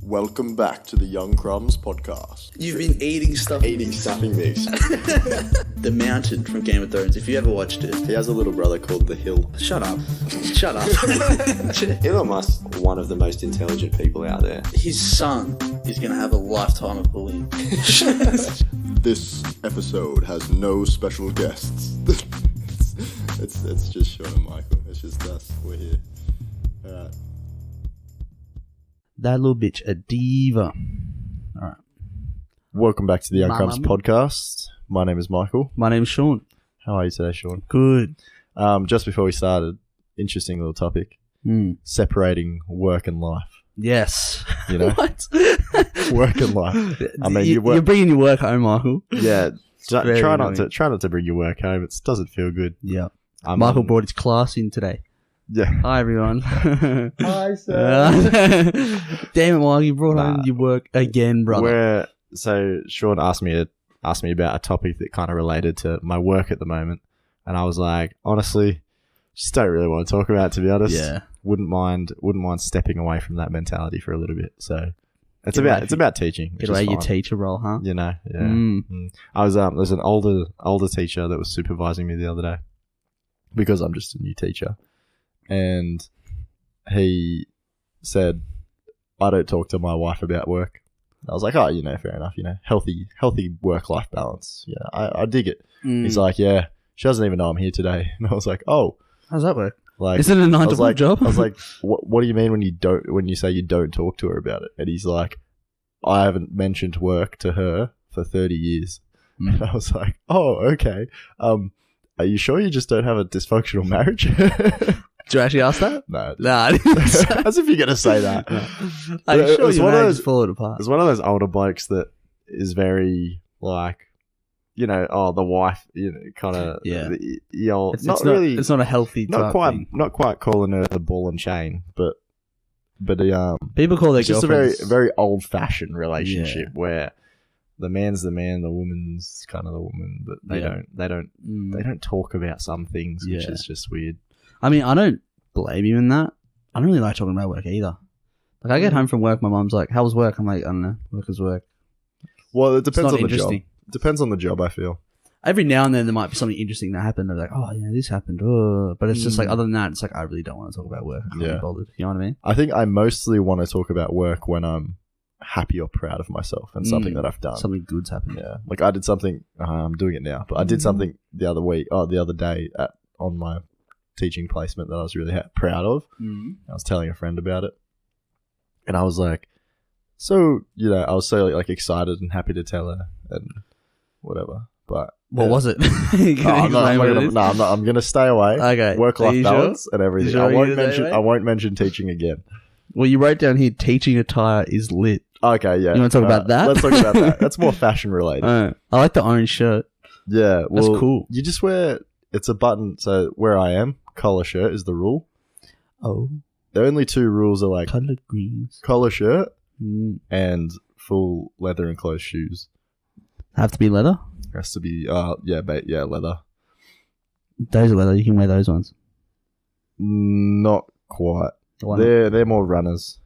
Welcome back to the Theyoungcrumbspodcast. You've been eating stuff. Eating stuffing mix. The Mountain from Game of Thrones, if you ever watched it. He has a little brother called the Hill. Shut up. Shut up. Elon Musk, one of the most intelligent people out there. His son is going to have a lifetime of bullying. This episode has no special guests. it's just Sean and Michael. It's just us. We're here. Alright. That little bitch, a diva. All right. Welcome back to the Theyoungcrumbspodcast. My name is Michael. My name's Sean. How are you today, Sean? Good. Just before we started, interesting little topic. Separating work and life. Yes. You know? What? Work and life. I mean, you're bringing your work home, Michael. Yeah. Try not very- to bring your work home. It doesn't feel good. Yeah. Michael brought his class in today. Yeah. Hi, everyone. Hi, sir. Damn it, Michael, you brought home your work again, brother. So Sean asked me about a topic that kind of related to my work at the moment, and I was like, honestly, just don't really want to talk about it, to be honest. Yeah. Wouldn't mind stepping away from that mentality for a little bit. So it's about teaching. Get away your teacher role, huh? You know, yeah. I was there's an older teacher that was supervising me the other day because I'm just a new teacher, and he said, I don't talk to my wife about work. I was like, oh, fair enough, healthy work-life balance. Yeah, I dig it. He's like, yeah, she doesn't even know I'm here today. And I was like, oh. How's that work? Like, isn't it a 9 to 5 job? I was like, what do you mean when you say you don't talk to her about it? And he's like, I haven't mentioned work to her for 30 years. And I was like, oh, okay. Are you sure you just don't have a dysfunctional marriage? Did you actually ask that? No. I didn't say As if you're going to say that. no. Are you sure your marriage is falling apart? It's one of those older blokes that is very, like, the wife, kind of, the old, It's not a healthy type thing. Not quite calling her the ball and chain, but people call their it's just a girlfriends. very old fashioned relationship where the man's the man, the woman's kind of the woman, but they don't talk about some things, which is just weird. I mean, I don't blame you in that. I don't really like talking about work either. Like, I get home from work, my mum's like, how was work? I'm like, I don't know, work is work. Well, it depends on the job. interesting. It depends on the job, I feel. Every now and then there might be something interesting that happened. They're like, oh, this happened. Oh. But it's just like, other than that, it's like, I really don't want to talk about work. I can't be bothered. You know what I mean? I think I mostly want to talk about work when I'm happy or proud of myself and something that I've done. Something good's happened. Yeah. Like I did something, I'm doing it now, but I did something the other day on my teaching placement that I was really proud of. I was telling a friend about it, and I was like, I was so like excited and happy to tell her and whatever. But what was it? I'm going to stay away. Okay. Work-life balance and everything. Sure I won't mention teaching again. Well, you wrote down here, teaching attire is lit. Okay, yeah. You want to talk about that? Let's talk about that. That's more fashion related. I like the orange shirt. Yeah. Well, that's cool. You just wear, it's a button. So where I am, collar shirt is the rule. Oh. The only two rules are like color greens, collar shirt and full leather enclosed shoes. Have to be leather? Has to be, leather. Those are leather. You can wear those ones. Not quite. They're more runners.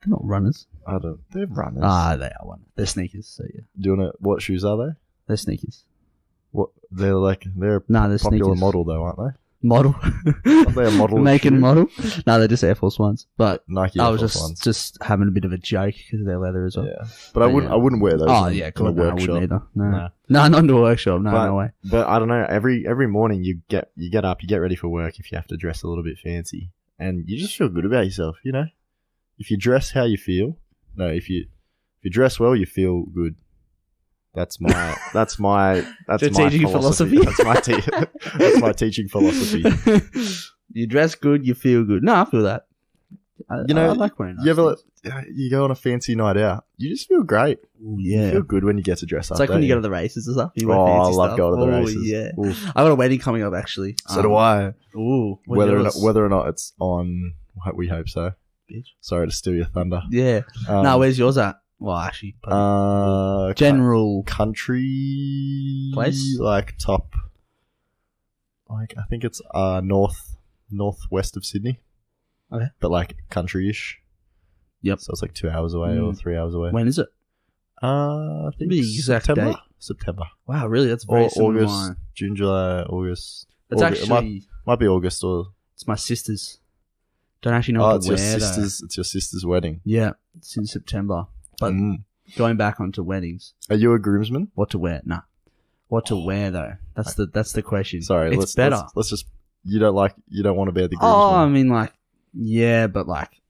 They're not runners. They're runners. They are one. They're sneakers. So yeah. Do you want to? What shoes are they? They're sneakers. What? They're a they're popular sneakers. model though, aren't they? Model. Are they a model? Make and model. No, they're just Air Force Ones. But Nike I Air was Force Ones. just having a bit of a joke because they're leather as well. Yeah, but I wouldn't wear those. Oh yeah, cool. In a workshop. I wouldn't either. No, not into a workshop. No way. But I don't know. Every morning you get up, you get ready for work. If you have to dress a little bit fancy, and you just feel good about yourself. If you dress how you feel. No, if you dress well, you feel good. That's my teaching philosophy. That's my teaching philosophy. You dress good, you feel good. No, I feel that. I like wearing nice you go on a fancy night out, you just feel great. Ooh, yeah. You feel good when you get to dress up. It's like when you go to the races and stuff. You wear fancy I love stuff. going to the races. Yeah. Oof. I got a wedding coming up actually. So do I. Ooh. Whether or not it's on, we hope so. Bitch. Sorry to steal your thunder. Yeah. Where's yours at? Well, actually, general country place, like top. Like I think it's northwest of Sydney. Okay, but like country-ish. Yep. So it's like 2 hours away or 3 hours away. When is it? I think The exact September. date. September. Wow, really? That's very Or similar to August, mine. June, July, August. It's August. actually might be August or. it's my sister's. Don't actually know Oh, what it's to your wear though. sister's. It's your sister's wedding. Yeah, it's in September. But going back onto weddings, Are you a groomsman? what to wear? Nah, what to wear though? That's the question. Sorry, it's better. Let's just. You don't want to bear the groomsman. Oh, I mean, like, yeah, but like,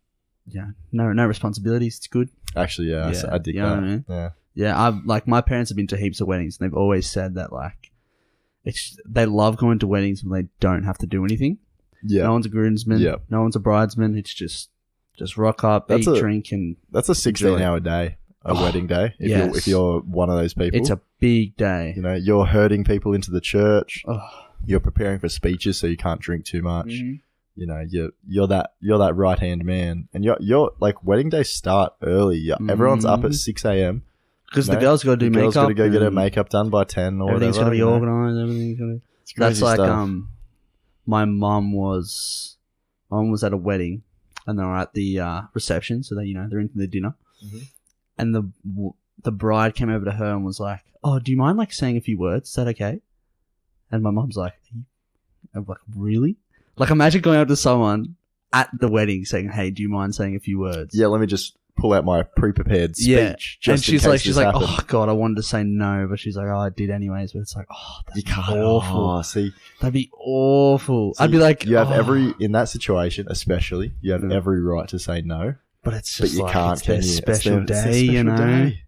yeah, no responsibilities. It's good. Actually, yeah, I dig you know that. what I mean? Yeah. Yeah, I've like my parents have been to heaps of weddings, and they've always said that like, they love going to weddings when they don't have to do anything. Yeah. No one's a groomsman. Yeah. No one's a bridesman. It's just rock up, That's eat, a- drink, and That's a 16-hour day, a wedding day. If you're one of those people, it's a big day. you know, you're herding people into the church. Oh. You're preparing for speeches, so you can't drink too much. Mhm. You know, you're that right hand man, and you're like wedding days start early. Everyone's up at 6 a.m. Because the No, girl's got to do The makeup. girl's got to go get her and makeup done by 10 or Everything's whatever. got to be you know. organised. Everything's got to. It's That's crazy like stuff. my mum was at a wedding, and they were at the reception, so they they're into the dinner, Mhm. and the bride came over to her and was like, "Oh, do you mind like saying a few words? Is that okay?" And my mum's like, I'm like, really? Like, imagine going up to someone at the wedding saying, "Hey, do you mind saying a few words?" Yeah, let me just pull out my pre-prepared speech. Yeah. Just And in she's case like, this happened. "Oh God, I wanted to say no," but she's like, "Oh, I did anyways." But it's like, "Oh, You that's can't. awful. Oh, see, That'd be awful." see, I'd be like, you have "Oh." in that situation, especially, you have Yeah. every right to say no, But it's but just you like, can't. it's their Can you? special It's their day, special day.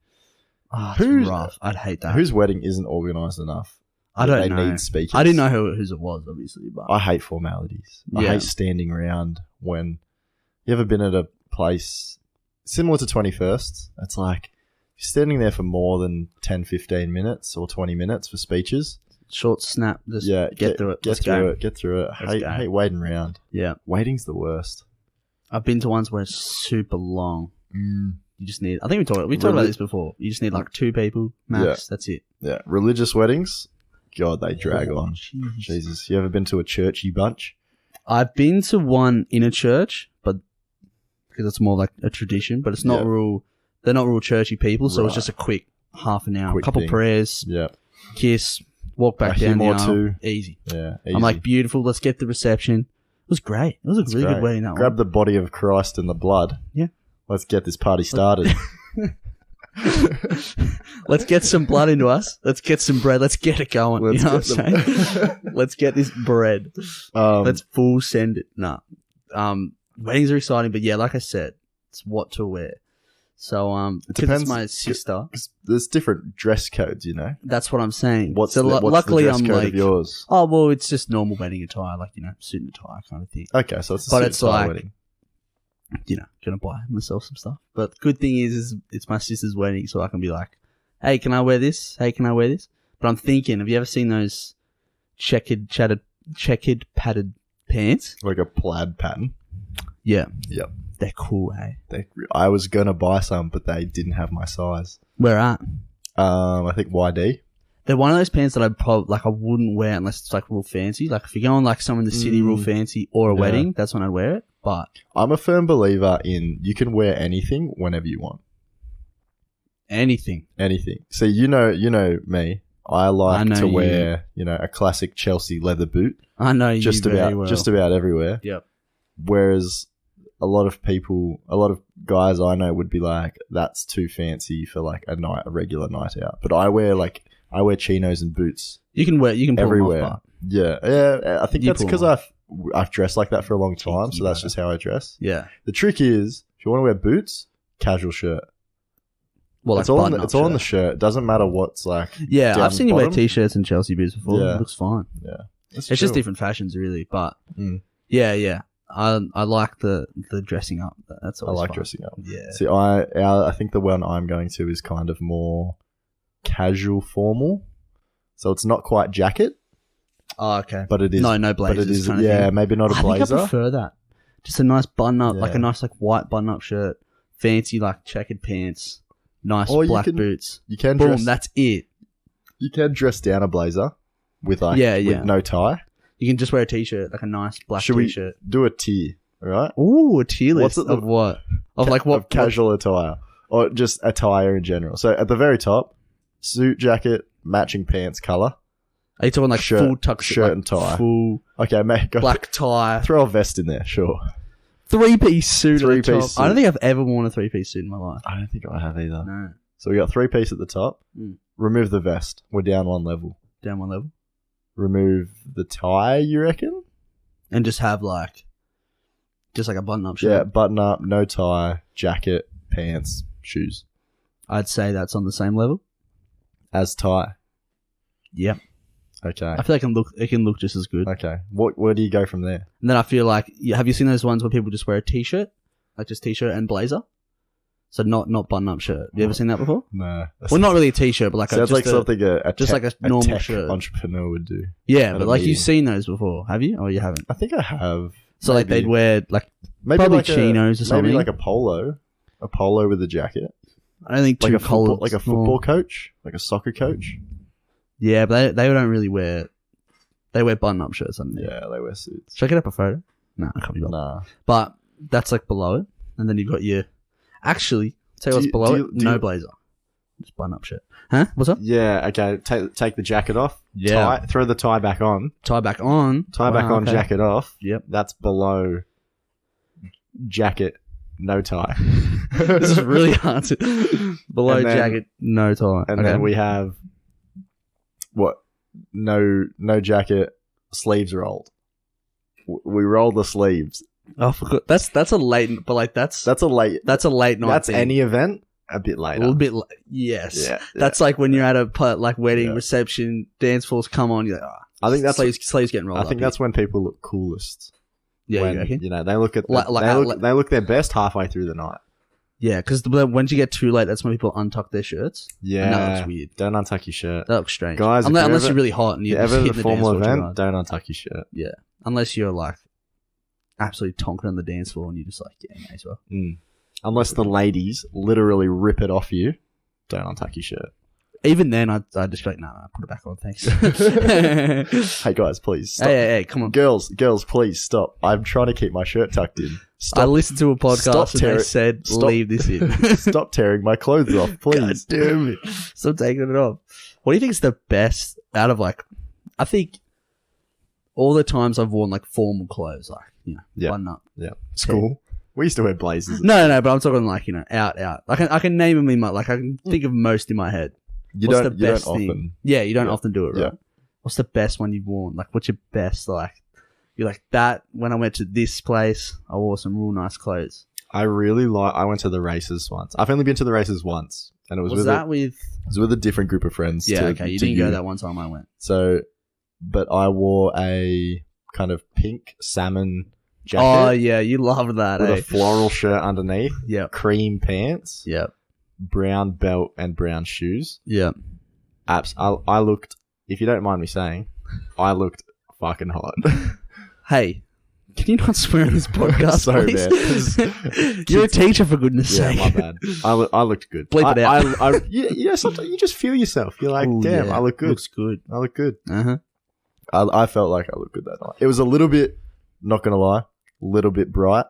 Oh, it's Who's- rough. I'd hate that. Whose wedding isn't organised enough? I that don't they know. need speakers. I didn't know whose it was, obviously, but I hate formalities. I Yeah. hate standing around when you ever been at a place similar to 21st. It's like you're standing there for more than 10, 15 minutes or 20 minutes for speeches. short snap, just Yeah, get through it. Get Let's through go. it. Get through it. Let's go. Hate waiting around. Yeah, Waiting's the worst. I've been to ones where it's super long. Mm. You just need. I think we talked about this before. You just need like 2 people max. Yeah. That's it. Yeah, religious weddings. God, they drag on. Jeez. Jesus, you ever been to a churchy bunch? I've been to one in a church, but because it's more like a tradition, but it's not Yeah. real. They're not real churchy people, so it's Right. just a quick half an hour, Quick couple thing. prayers, Yeah, kiss, walk back A down hymn the or aisle. two. Easy. yeah. I'm like, beautiful. Let's get the reception. It was great. It was a really good wedding. That Grab one. the body of Christ and the blood. Yeah. Let's get this party started. Let's get some blood into us. Let's get some bread. Let's get it going. Let's you know what get I'm saying? Let's get this bread. Let's full send it. Nah. Weddings are exciting, but yeah, like I said, it's what to wear. So because depends- it's my sister, 'cause there's different dress codes, you know. that's what I'm saying. What's so the luckily dress I'm code like, of yours? oh well, it's just normal wedding attire, like suit and tie kind of thing. Okay, so it's a but suit it's style like- wedding. Gonna buy myself some stuff. But good thing is it's my sister's wedding, so I can be like, hey, can I wear this? Hey, can I wear this? But I'm thinking, have you ever seen those checkered padded pants? Like a plaid pattern. Yeah. Yep. They're cool, hey? I was gonna buy some, but they didn't have my size. Where at? I think YD. They're one of those pants that I wouldn't wear unless it's like real fancy. Like if you're going like somewhere in the city real fancy or a Yeah. wedding, that's when I'd wear it. But I'm a firm believer in you can wear anything whenever you want. anything. Anything. So you know me. I like I know to you. wear, a classic Chelsea leather boot. I know you Just very about well. just about everywhere. Yep. Whereas a lot of guys I know would be like, that's too fancy for like a regular night out. But I wear chinos and boots You can pull everywhere. them off, Yeah. I think You that's pull because them I've dressed like that for a long time, Cheeky so that's brother. just how I dress. but yeah. The trick is, if you want to wear boots, casual shirt. Well, It's all on button-up the shirt. shirt. It doesn't matter what's like. Yeah, down I've seen you wear bottom. t-shirts and Chelsea boots before. Yeah. It looks fine. It's It's just chill. different fashions, really. But Mm. yeah. I like the dressing up. That's I always like fun. dressing up. Yeah. See, I think the one I'm going to is kind of more casual formal. So it's not quite jacket, Oh, okay. but it is. No but blazers. it is. kind of Yeah, thing. maybe not a I think I blazer. prefer that. Just a nice button up, like Yeah. a nice white button up shirt, fancy like checkered pants, nice Or you black can boots. You can Boom, dress. that's it. You can dress down a blazer with Yeah. with no tie. You can just wear a t-shirt, like a nice black Should we t-shirt. do a tier? All right. Ooh, a tier What's list at the- of what? Of like what? Of casual attire. Or just attire in general. So at the very top, suit, jacket, matching pants, colour. Are you talking like Shirt- full tuck shirt like and tie. full Okay, mate. Go black tie, throw a vest in there, sure. 3-piece suit at the Three-piece top? suit. I don't think I've ever worn a 3-piece suit in my life. I don't think I have either. No, So we got 3-piece at the top. Mm. Remove the vest. We're down one level. down one level, Remove the tie, you reckon? and just have like a button-up Yeah, shirt. button up, no tie, jacket, pants, shoes. I'd say that's on the same level. As tie. Yeah, Okay. I feel like it can look just as good. Okay. Where do you go from there? And then I feel like, have you seen those ones where people just wear a t-shirt, like just t-shirt and blazer? So not button-up shirt. Have you ever seen that before? No. Well, not really a t-shirt, but like Sounds like something just like a normal tech shirt. entrepreneur would do. Yeah, at but a like meeting. you've seen those before, have you? Or you haven't? I think I have. So like Maybe. they'd wear like Maybe probably like chinos or something. Maybe like a polo with a jacket. I don't think Like two a football, collars. like a football coach, like a soccer coach. Yeah, but they don't really wear. They wear button-up shirts underneath. Yeah, they wear suits. Should I get up a photo? No, I can't be bothered. Nah. But that's like below it, and then you've got your. Actually, tell you what's below it. No blazer, just button-up shirt. Huh? What's up? Yeah. Okay. Take the jacket off. Yeah. Tie, throw the tie back on. Tie back on. Tie back Wow, on. okay. Jacket off. Yep. That's below. Jacket, no tie. This is really hard to. Below And then- jacket, no tie. And Okay. then we have what? No jacket, sleeves rolled. We roll the sleeves. Oh, I forgot. That's a late, but like that's That's a late. a late night. That's thing. any event. A bit A later. little bit. Yes. Yeah, That's like when you're at a like wedding Yeah. reception, dance floors come on. You're like, I think that's. sleeves getting rolled. I think up that's when people look coolest. here. Yeah, when, you reckon? you know, they look at Like- they look their best halfway through the night. Yeah, because once you get too late, that's when people untuck their shirts. Yeah, And that looks weird. Don't untuck your shirt. That looks strange, Guys, if Unless, you're unless ever- you're really hot and If you're you're just ever at hitting a the dance formal floor too event, hard. don't untuck your shirt. Yeah, unless you're like absolutely tonking on the dance floor and you're just like, yeah, may as well. Unless the ladies literally rip it off you, don't untuck your shirt. Even then, I'd just be like, no, put it back on, thanks. Hey guys, please stop. Hey, come on. Girls, please stop. I'm trying to keep my shirt tucked in. I Stop, listened to a podcast Stop and they tearing- said, stop- leave this in. stop tearing my clothes off, please. God damn it. Stop taking it off. What do you think is the best out of like, I think all the times I've worn like formal clothes, like, you know, Yeah. button up. Yeah, school. We used to wear blazers. No, but I'm talking like, you know, out. I can name them in my, like, I can think of most in my head. You What's don't. the best you don't thing? often. Yeah, you don't Yeah. often do it, right? Yeah. What's the best one you've worn? Like, what's your best, like, you're like, that, when I went to this place, I wore some real nice clothes. I really like. I went to the races once. I've only been to the races once, and it was, Was with that with... it was with a different group of friends. Yeah, to- okay, you to didn't go that one time I went. So, but I wore a kind of pink salmon jacket Oh, yeah, you love that, with eh? a floral shirt underneath, Yep, cream pants, yep, brown belt, and brown shoes. yep. I looked. If you don't mind me saying, I looked fucking hot. Hey, can you not swear on this podcast, Sorry, please? You're a teacher, for goodness Yeah, sake. my bad. I looked good. Bleep it out. Yeah, sometimes you just feel yourself. You're like, Ooh, damn, yeah, I look good. Looks good. I look good. Uh-huh. I felt like I looked good that night. It was a little bit, not gonna lie, a little bit bright,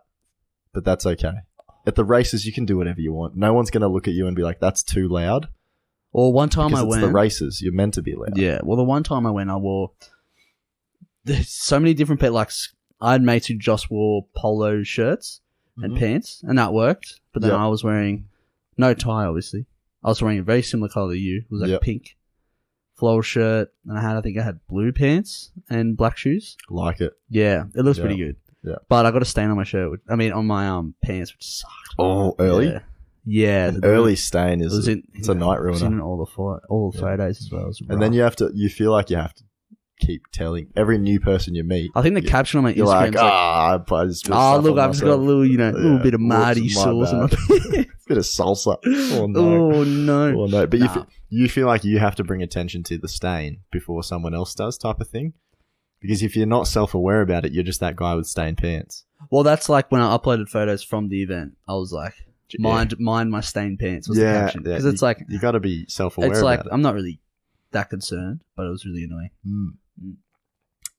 but that's okay. At the races, you can do whatever you want. No one's gonna look at you and be like, "That's too loud." Or one time Because I it's went... the races. You're meant to be loud. Yeah, well, the one time I went, I wore... There's so many different... Like, I had mates who just wore polo shirts and Mhm. pants, and that worked. But then Yeah. I was wearing... No tie, obviously. I was wearing a very similar colour to you. It was like Yep. pink floral shirt, and I think I had blue pants and black shoes. Like it. Yeah, it looks Yeah. pretty good. Yeah. But I got a stain on my shirt. On my pants, which sucked. Oh, early. Yeah. Yeah, An early stain It is was in, it's a night it was in ruiner. all the Yeah. photos as well. It was And then rough. you feel like you have to keep telling every new person you meet. I think the you- caption on my You're Instagram like, is like, I just spilled oh stuff look, on I've just got a myself. little, little Yeah. bit of Marty Whoops, my sauce on my bad. pants. Bit of salsa. Oh no. Oh no. Oh no. But Nah. you feel like you have to bring attention to the stain before someone else does, type of thing. Because if you're not self-aware about it, you're just that guy with stained pants. Well, that's like when I uploaded photos from the event. I was like, mind my stained pants was the caption. Because it's like, you got to be self-aware it's like, about it. I'm not really that concerned, but it was really annoying.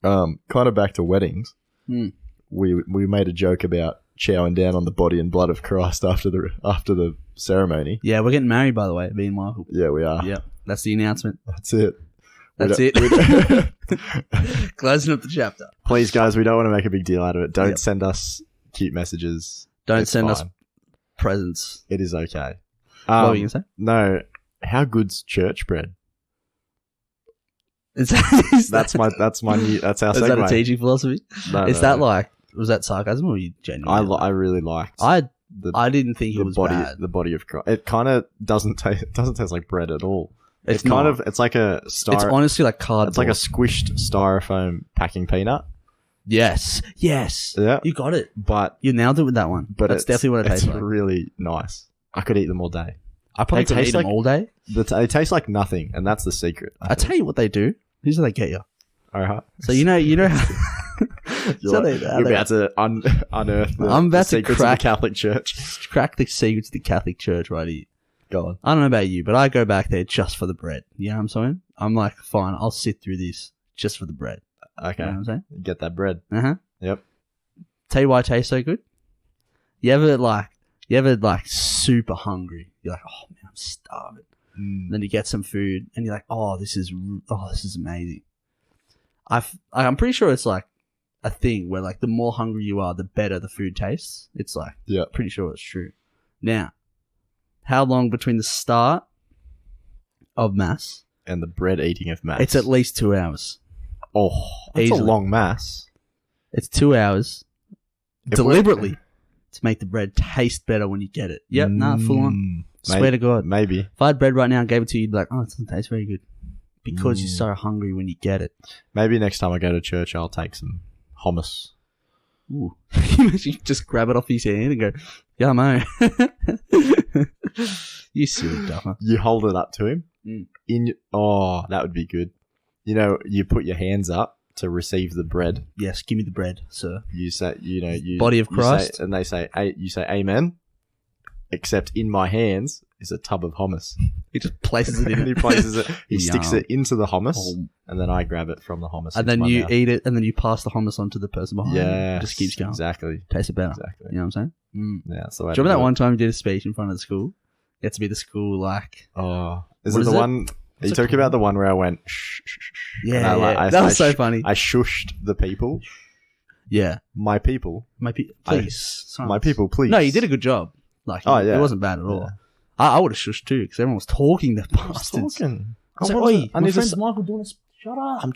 Kind of back to weddings. Mm. we made a joke about chowing down on the body and blood of Christ after the ceremony. Yeah, we're getting married, by the way, me and Michael. Yeah, we are. Yep, that's the announcement. That's it. That's it. Closing up the chapter. Please, guys, we don't want to make a big deal out of it. Don't Yep. send us cute messages. Don't It's send us fine. presents. It is okay. What were you gonna say? No, how good's church bread? Is That's our Is segue. that a teaching philosophy? No, Is no, that no. like, was that sarcasm or were you genuine? I really liked I the didn't think it the was body bad. the body of Christ. It kind of doesn't taste like bread at all. It's kind not. of it's like a It's honestly like cardboard. it's like a squished styrofoam packing peanut. yes. Yeah, You got it. but You nailed it with that one. but That's it's, definitely what it tastes it's like. really nice. I could eat them all day. I probably They could eat taste them like- all day. They taste like nothing, and that's the secret. I tell you what they do. Here's what they get you. All right. So you know how. So they- You're about to unearth the, I'm about the to secrets crack- of the Catholic Church. crack the secrets of the Catholic Church right here. Go on. I don't know about you, but I go back there just for the bread. You know what I'm saying? I'm like, fine, I'll sit through this just for the bread. Okay. You know what I'm saying? Get that bread. Uh-huh. Yep. Tell you why it tastes so good? You ever super hungry? You're like, oh man, I'm starving. Then you get some food and you're like, this is amazing. I'm pretty sure it's like a thing where like the more hungry you are, the better the food tastes. It's like, Yeah. pretty sure it's true. Now, how long between the start of mass? And the bread eating of mass. It's at least 2 hours. Oh, that's Easily. a long mass. It's 2 hours If deliberately we're- to make the bread taste better when you get it. Yep, full on. Swear to God. Maybe. If I had bread right now and gave it to you, you'd be like, it doesn't taste very good. Because you're so hungry when you get it. Maybe next time I go to church, I'll take some hummus. Ooh. You just grab it off his hand and go, yummo. You silly duffer. You hold it up to him. Mm. That would be good. You know, you put your hands up to receive the bread. Yes, give me the bread, sir. You say, you Body of you Christ. say, and they say, you say, amen. Except in my hands is a tub of hummus. He just places it in And he it. places it. He sticks Yum. it into the hummus, Oh. and then I grab it from the hummus. And into then my you mouth. eat it, and then you pass the hummus on to the person behind you. Yeah, It just keeps going. Exactly. Tastes it better. Exactly. You know what I'm saying? Mm. Yeah, that's the way. Do you remember to that do one time you did a speech in front of the school? You had to be the school, like... it. Oh, is What it is the it? one? Are you What's it talking called? about the one where I went? Shh, shh, shh, shh, Yeah, and I that was so funny. I shushed the people. Yeah. My people. Please. My people, please. No, you did a good job. Like, Oh, yeah. It wasn't bad at all. Yeah. I would have shushed too, because everyone was talking, the I was bastards. talking. I was I like, wanted oi, to- I my need to friend's s- Michael doing a... Shut up. I'm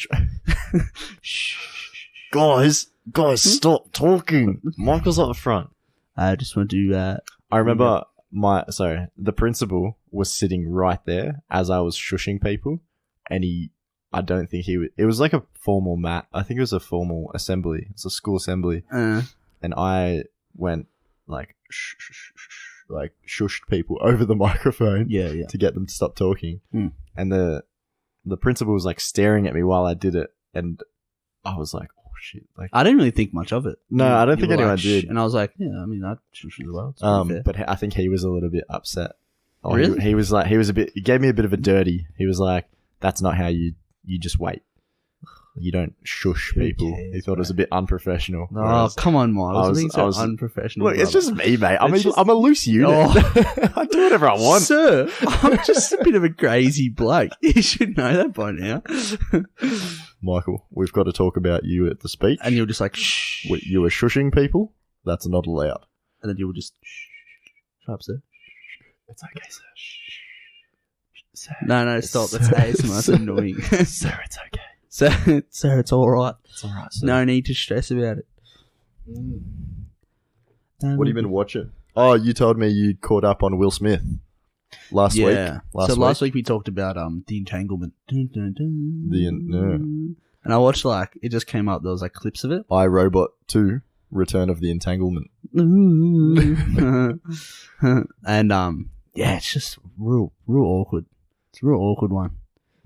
guys, stop talking. Michael's up the front. I just want to... I remember the principal was sitting right there as I was shushing people, and I don't think it was like a formal I think it was a formal assembly. It's a school assembly. And I went like, shh, shh, shh, shh, like shushed people over the microphone yeah. to get them to stop talking. Mm. And the principal was like staring at me while I did it, and I was like, oh shit. Like, I didn't really think much of it. No, I don't You think were anyone like, did. "Shh," and I was like, yeah, I mean, I'd shush as well. It's pretty fair. but I think he was a little bit upset. Oh, Really? He was he gave me a bit of a dirty. He was like, that's not how you just wait. You don't shush Who people. cares, He thought it was a bit unprofessional. Oh, Whereas- come on, Miles. I was- Being so I was- unprofessional. Look, it's brother. just me, mate. I'm It's just- a loose unit. Oh. I do whatever I want. Sir, I'm just a bit of a crazy bloke. You should know that by now. Michael, we've got to talk about you at the speech. And you were just like, shh. You were shushing people. That's not allowed. And then you were just, shh. Shut up, sir. It's okay, sir. Sir. No, stop. That's ASMR. That's annoying. Sir, it's okay. Sir, it's all right. It's all right, sir. No need to stress about it. What have you been watching? Oh, you told me you caught up on Will Smith last week. Last week we talked about the entanglement. Dun, dun, dun. And I watched it just came up. There was clips of it. iRobot 2: Return of the Entanglement. And it's just real awkward. It's a real awkward one.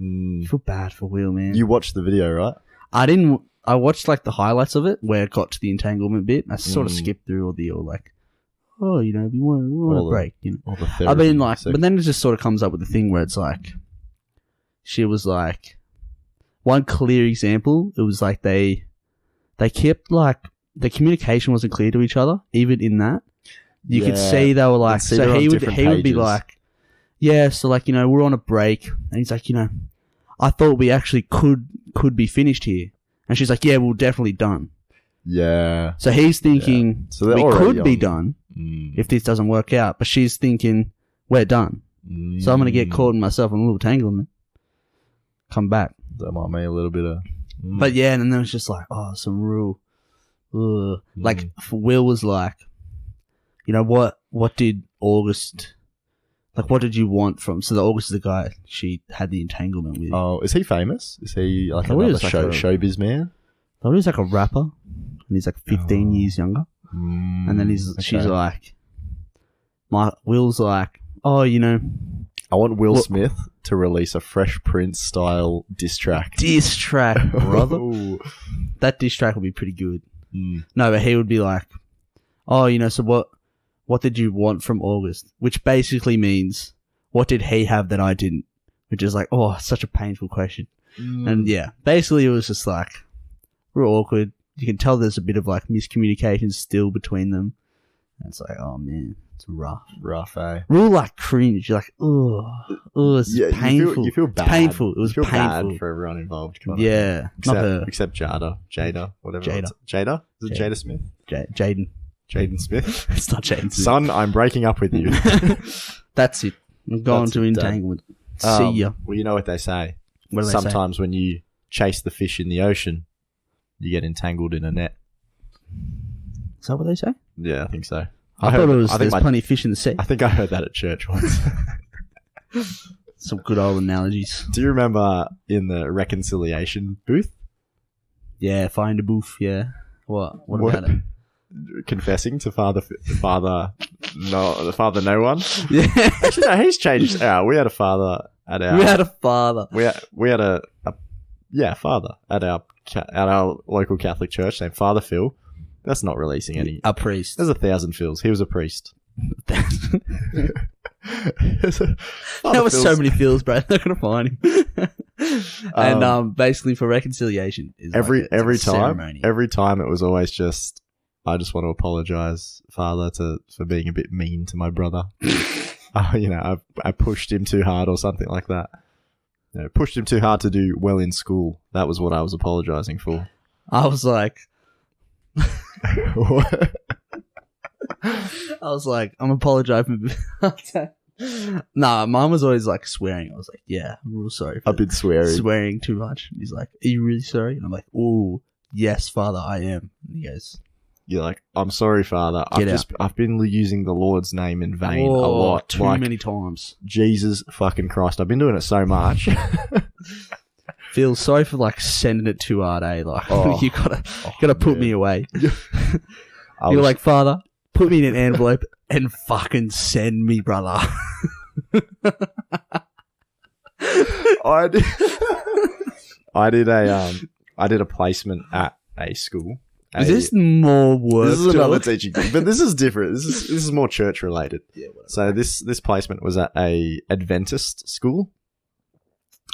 I feel bad for Will, man. You watched the video, right? I didn't. I watched the highlights of it where it got to the entanglement bit. I sort of skipped through all we want All a the- break, you know. All the I mean, therapy but then it just sort of comes up with the thing where it's she was one clear example. It was they kept the communication wasn't clear to each other. Even in that, you could see they were like. see So they're on he would different be pages. like, yeah. So like we're on a break, and he's like, I thought we actually could be finished here, and she's like, yeah, we're definitely done. Yeah. So he's thinking So they're we already could be on- done Mm. if this doesn't work out, but she's thinking we're done. So I'm gonna get caught in myself in a little entanglement. Come back. That might mean a little bit of. But yeah, and then there was just like, some real, like Will was like, what did August, like what did you want from? So the August is the guy she had the entanglement with. Oh, is he famous? Is he like I thought he another was like a- showbiz man? I thought he was like a rapper, and he's like 15 years younger. And then she's like, Will's like, oh, I want Will Smith to release a Fresh Prince style diss track. diss track, brother. Ooh. That diss track would be pretty good. Mm. No, but he would be like, oh, so what did you want from August? Which basically means, what did he have that I didn't? Which is like, oh, such a painful question. And yeah, basically it was just like, real awkward. You can tell there's a bit of like miscommunication still between them. And it's like, oh man, it's rough. Rough, eh? Real like cringe. You're like, it's painful. You feel It's bad. painful. It was you feel painful. bad for everyone involved. Kind of. Yeah, not her. Except Jada, whatever. Jada. it's- Jada? Is it Jada. Jada Smith? Jaden. Jaden Smith? It's not Jaden. Son, I'm breaking up with you. That's it. I'm going That's to it, done. entanglement. See ya. Well, you know what they say. What do they Sometimes when you chase the fish in the ocean, you get entangled in a net. say? Is that what they say? Yeah, I think so. I thought it was. I think There's my- plenty of fish in the sea. I think I heard that at church once. Some good old analogies. Do you remember in the reconciliation booth Yeah, find a booth. Yeah. What about it? confessing to Father No One? Yeah. Actually, no, he's changed. We had a father at our. We had a father. we had a father at our local Catholic church named Father Phil. That's not releasing any. A priest. There's 1,000 Phils. He was a priest. There Father was so Phil's- many feels, bro. They're not gonna find him. And basically for reconciliation is every like it's every a time ceremony. every time it was always just I just want to apologize, Father, for being a bit mean to my brother. I pushed him too hard or something like that. Pushed him too hard to do well in school. That was what I was apologizing for. I was like, I'm apologizing. Nah, mom was always like swearing. I was like, yeah, I'm real sorry for I've been swearing. swearing too much. And he's like, are you really sorry? And I'm like, oh, yes, Father, I am. And he goes, You're like, I'm sorry, Father. Get I've been using the Lord's name in vain a lot. Too Like, many times. Jesus fucking Christ. I've been doing it so much. Feel sorry for like sending it too hard, eh? Like Oh. you gotta put me away. I You're was- like, Father, put me in an envelope and fucking send me, brother. I did, I did a placement at a school. Is this more work? This is another George? teaching thing, but this is different. This is more church related. Yeah, whatever. So this placement was at a Adventist school,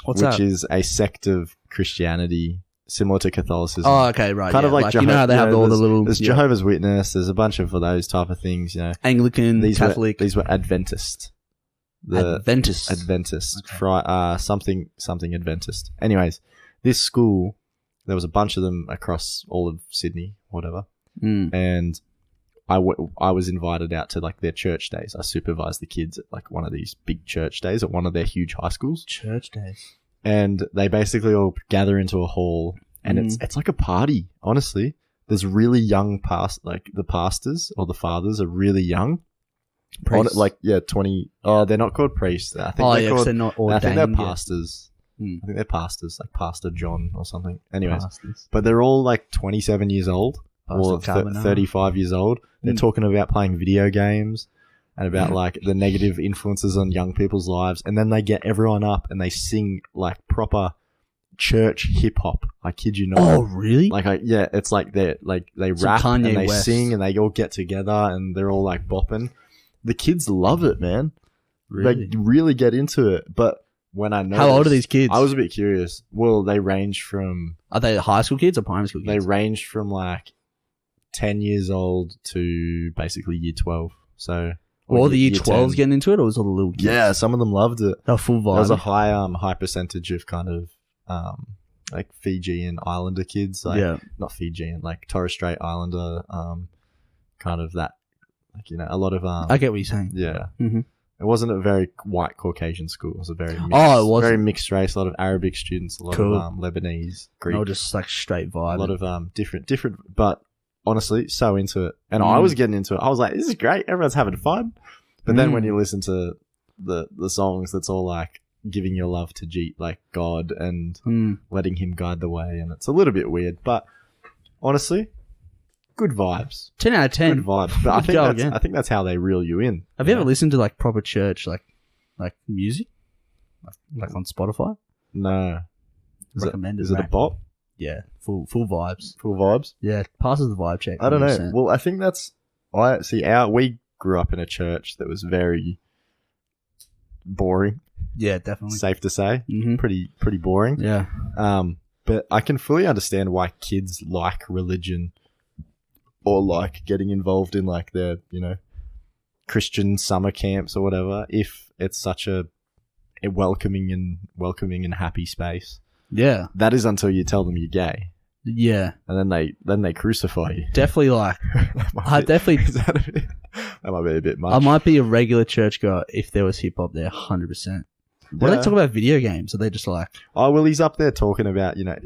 What's which that? is a sect of Christianity similar to Catholicism. Oh, okay, right. Kind yeah. of like you know how they have all the little There's Jehovah's Witness. There's a bunch of those type of things. Anglican, Catholic, These were Adventist. Adventist. Adventist. Okay. Something Adventist. Anyways, this school, there was a bunch of them across all of Sydney, whatever. Mm. And I was invited out to like their church days. I supervised the kids at like one of these big church days at one of their huge high schools. Church days. And they basically all gather into a hall, and it's like a party. Honestly, there's really young like the pastors or the fathers are really young. Priests. 20. Oh, they're not called priests. I think Oh, yeah, 'cause they're not ordained. I think they're yet. pastors. Hmm. I think they're pastors, like Pastor John or something. Anyways, Pastors. but they're all like 27 years old or Pastor Carbonara. 35 years old. They're talking about playing video games and about like the negative influences on young people's lives. And then they get everyone up and they sing like proper church hip hop. I kid you not. Oh, really? It's like they Some rap Kanye and they West. sing and they all get together and they're all like bopping. The kids love it, man. Really? They really get into it. But when I noticed, How old are these kids? I was a bit curious. Well, they range from Are they high school kids or primary school kids? they range from like 10 years old to basically year 12. So Were all the year 10. 12s getting into it, or was all the little kids? Yeah, some of them loved it. They were full There was a vibe. high percentage of kind of like Fijian Islander kids, like Yeah. not Fijian, like Torres Strait Islander, kind of that, like, you know, a lot of I get what you're saying. yeah. Mhm. It wasn't a very white Caucasian school. It was a very mixed, Oh, it wasn't. very mixed race. A lot of Arabic students, a lot Cool. of Lebanese, Greek, Or just like straight a vibe. lot of different. But honestly, so into it, and I was getting into it. I was like, "This is great. Everyone's having fun." But then when you listen to the songs, that's all like giving your love to like God and letting Him guide the way, and it's a little bit weird. But honestly, good vibes. 10 out of 10. Good vibes. But I think that's how they reel you in. Have you ever listened to like proper church like music, like on Spotify? No. Recommended. Is it a bop? Yeah, full vibes. Full vibes? Yeah, passes the vibe check. I don't know. 100%. Well, I think we grew up in a church that was very boring. Yeah, definitely. Safe to say. Mm-hmm. Pretty boring. Yeah. But I can fully understand why kids like religion or like getting involved in like their, you know, Christian summer camps or whatever, if it's such a welcoming and happy space. Yeah. That is until you tell them you're gay. Yeah. And then they crucify you. Definitely like That might be a bit much. I might be a regular churchgoer if there was hip hop there, 100%. What do they talk about video games? Are they just like, Oh, well, he's up there talking about, you know,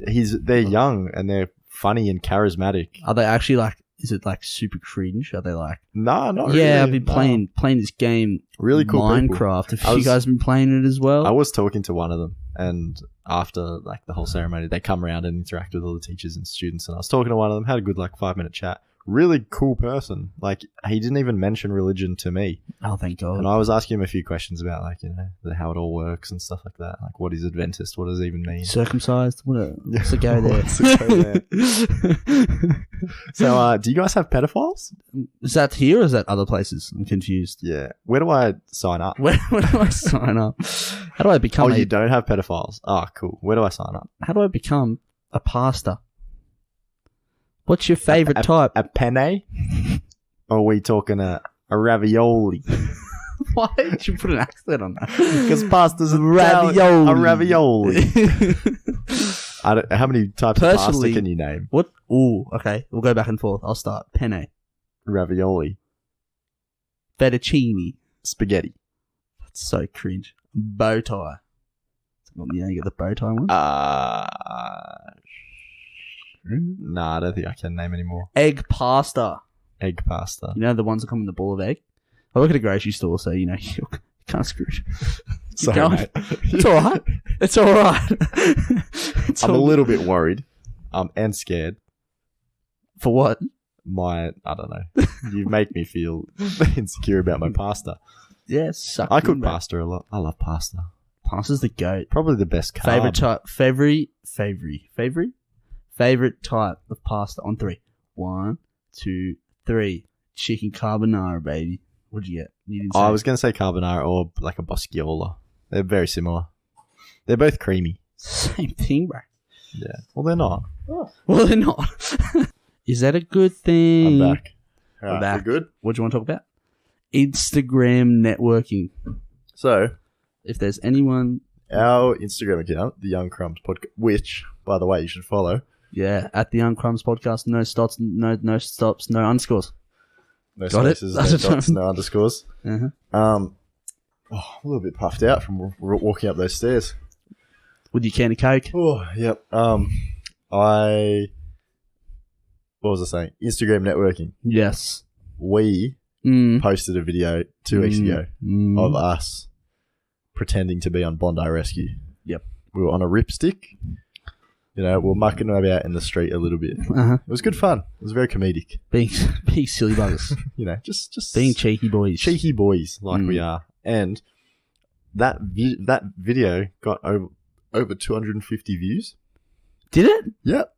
they're young and they're funny and charismatic. are they actually like, is it like super cringe? Are they like, No, not yeah, really. I've been playing this game, Really cool people. Minecraft. Have you guys been playing it as well? I was talking to one of them, and after like the whole ceremony, they come around and interact with all the teachers and students. And I was talking to one of them, had a good like 5-minute chat. Really cool person. Like, he didn't even mention religion to me, Oh, thank God. and I was asking him a few questions about like, you know, how it all works and stuff like that. Like, what is Adventist? What does it even mean? Circumcised? What's the go there? What's the go there? So, do you guys have pedophiles? Is that here or is that other places? I'm confused. Yeah. Where do I sign up? Where do I sign up? How do I become You don't have pedophiles? Oh, cool. Where do I sign up? How do I become a pastor? What's your favorite type? A penne? Or are we talking a ravioli? Why did you put an accent on that? Because pasta's a Ravioli. A ravioli. How many types of pasta Personally- can you name? What? Ooh, okay. We'll go back and forth. I'll start. Penne. Ravioli. Fettuccine. Spaghetti. That's so cringe. Bow tie. You get the bow tie one? Nah, I don't think I can name any more. Egg pasta. Egg pasta. You know the ones that come in the ball of egg? I work at a grocery store, so, you know, you can't screw it. Sorry, going. mate. It's alright. It's alright. I'm a little bit worried and scared. For what? I don't know. You make me feel insecure about my pasta. Yeah, suck. I cook pasta a lot. I love pasta. Pasta's the goat. Probably the best carb. Favorite type. Favorite type of pasta on 3. 1, 2, 3. Chicken carbonara, baby. What'd you get? You didn't say. I was going to say carbonara or like a bosciola. They're very similar. They're both creamy. Same thing, bro. Yeah. Well, they're not. Well, they're not. Is that a good thing? I'm back. We're back. We're good. What do you want to talk about? Instagram networking. So, If there's anyone, our Instagram account, Theyoungcrumbspodcast, which, by the way, you should follow. yeah, at the Theyoungcrumbspodcast, no stops, no stops, no underscores. No Got it? spaces, no dots, no underscores. Uh-huh. I'm a little bit puffed out from walking up those stairs. With your can of Coke. Oh, yep. What was I saying? Instagram networking. Yes. We posted a video 2 weeks ago of us pretending to be on Bondi Rescue. Yep. We were on a ripstick. You know, we were mucking about in the street a little bit. Uh-huh. It was good fun. It was very comedic. Being silly buggers. You know, just Being cheeky boys. cheeky boys like we are. And that video got over 250 views. Did it? Yep.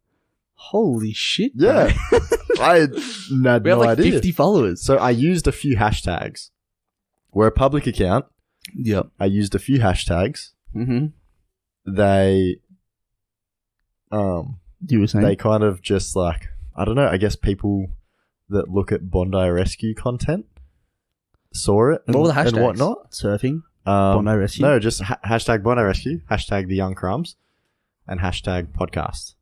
Holy shit. Yeah. I had We have no like idea. 50 followers. So I used a few hashtags. We're a public account. Yep. I used a few hashtags. Mm-hmm. They You were saying? they kind of just like, I don't know, I guess people that look at Bondi Rescue content saw it What were the hashtags? and whatnot. Surfing, Bondi Rescue. No, just hashtag Bondi Rescue, hashtag the Young Crumbs, and hashtag podcast.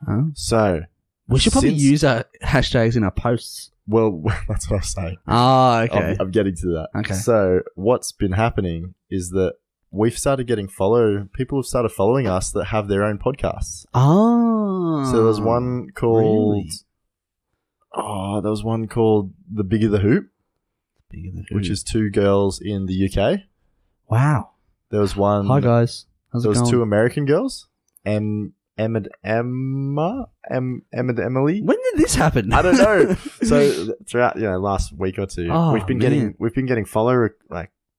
Huh? So We should probably since- use our hashtags in our posts. Well, that's what I was saying. Ah, okay. I'm getting to that. Okay. So what's been happening is that we've started getting people have started following us that have their own podcasts. Oh. So there's one called Really? there was one called The Bigger the Hoop, Bigger than which who? is 2 girls in the UK. Wow. There was one Hi guys. How's There it was going? 2 American girls, Em and Emily. When did this happen? I don't know. So throughout last week or two, Oh, we've been man. getting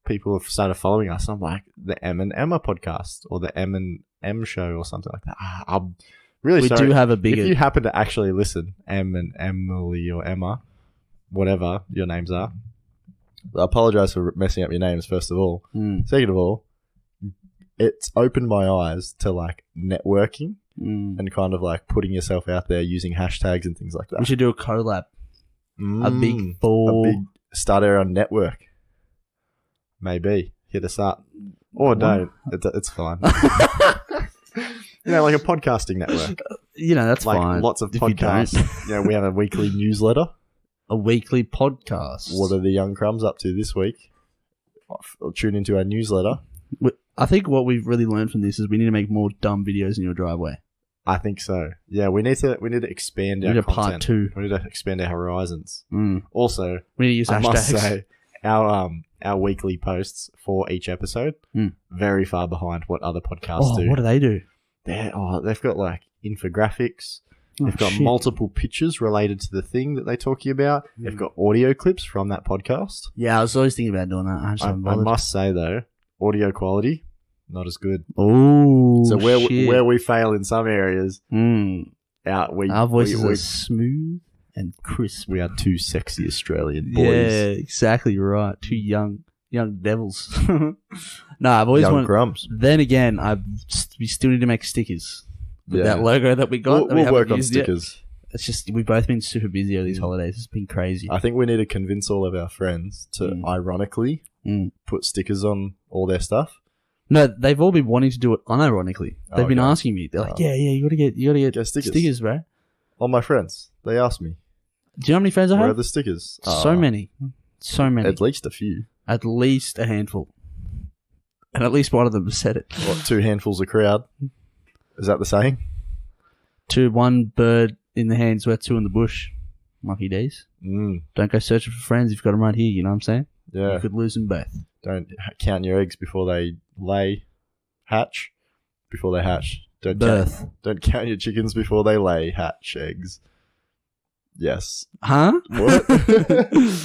people have started following us. I'm like the Em and Emma podcast or the Em and M show or something like that. I'm really we sorry. do have a If bigger. you happen to actually listen, Em and Emily or Emma, whatever your names are, I apologize for messing up your names. First of all, second of all, it's opened my eyes to like networking and kind of like putting yourself out there using hashtags and things like that. We should do a collab. A big a full. big start our own network. Maybe hit us up or What? don't. It's fine. Like a podcasting network. That's Like fine. lots of if you don't. podcasts. We have a weekly newsletter. A weekly podcast. What are the Young Crumbs up to this week? Tune into our newsletter. I think what we've really learned from this is we need to make more dumb videos in your driveway. I think so. Yeah, we need to expand We our need a content. part 2. We need to expand our horizons. Mm. Also, We need to use I must hashtags. say, our weekly posts for each episode very far behind what other podcasts do. What do they do? They've got like infographics. They've got shit. multiple pictures related to the thing that they're talking about. They've got audio clips from that podcast. Yeah, I was always thinking about doing that. I just I haven't bothered. must say though, audio quality not as good. Oh, So shit. where we fail in some areas, Our voices are smooth and crisp. we are 2 sexy Australian boys. Yeah, exactly right. 2 young devils. No, I've always Young wanted. Crumbs. Then again, we still need to make stickers with that logo that we got. that we We'll haven't work on used yet. stickers. It's just we've both been super busy over these holidays. It's been crazy. I think we need to convince all of our friends to ironically put stickers on all their stuff. No, they've all been wanting to do it unironically. They've been Okay. asking me. They're like, yeah, you gotta get Get stickers. stickers, bro. All my friends, they asked me, Do you know how many friends I where are have? the stickers? So many. At least a few. At least a handful. And at least one of them has said it. What, 2 handfuls a crowd? Is that the saying? 1 bird in the hand's worth 2 in the bush. Lucky days. Don't go searching for friends. You've got them right here. You know what I'm saying? Yeah. You could lose them both. Don't count your eggs before they hatch. Before they hatch. Birth. Don't count your chickens before they hatch eggs. Yes. Huh? What?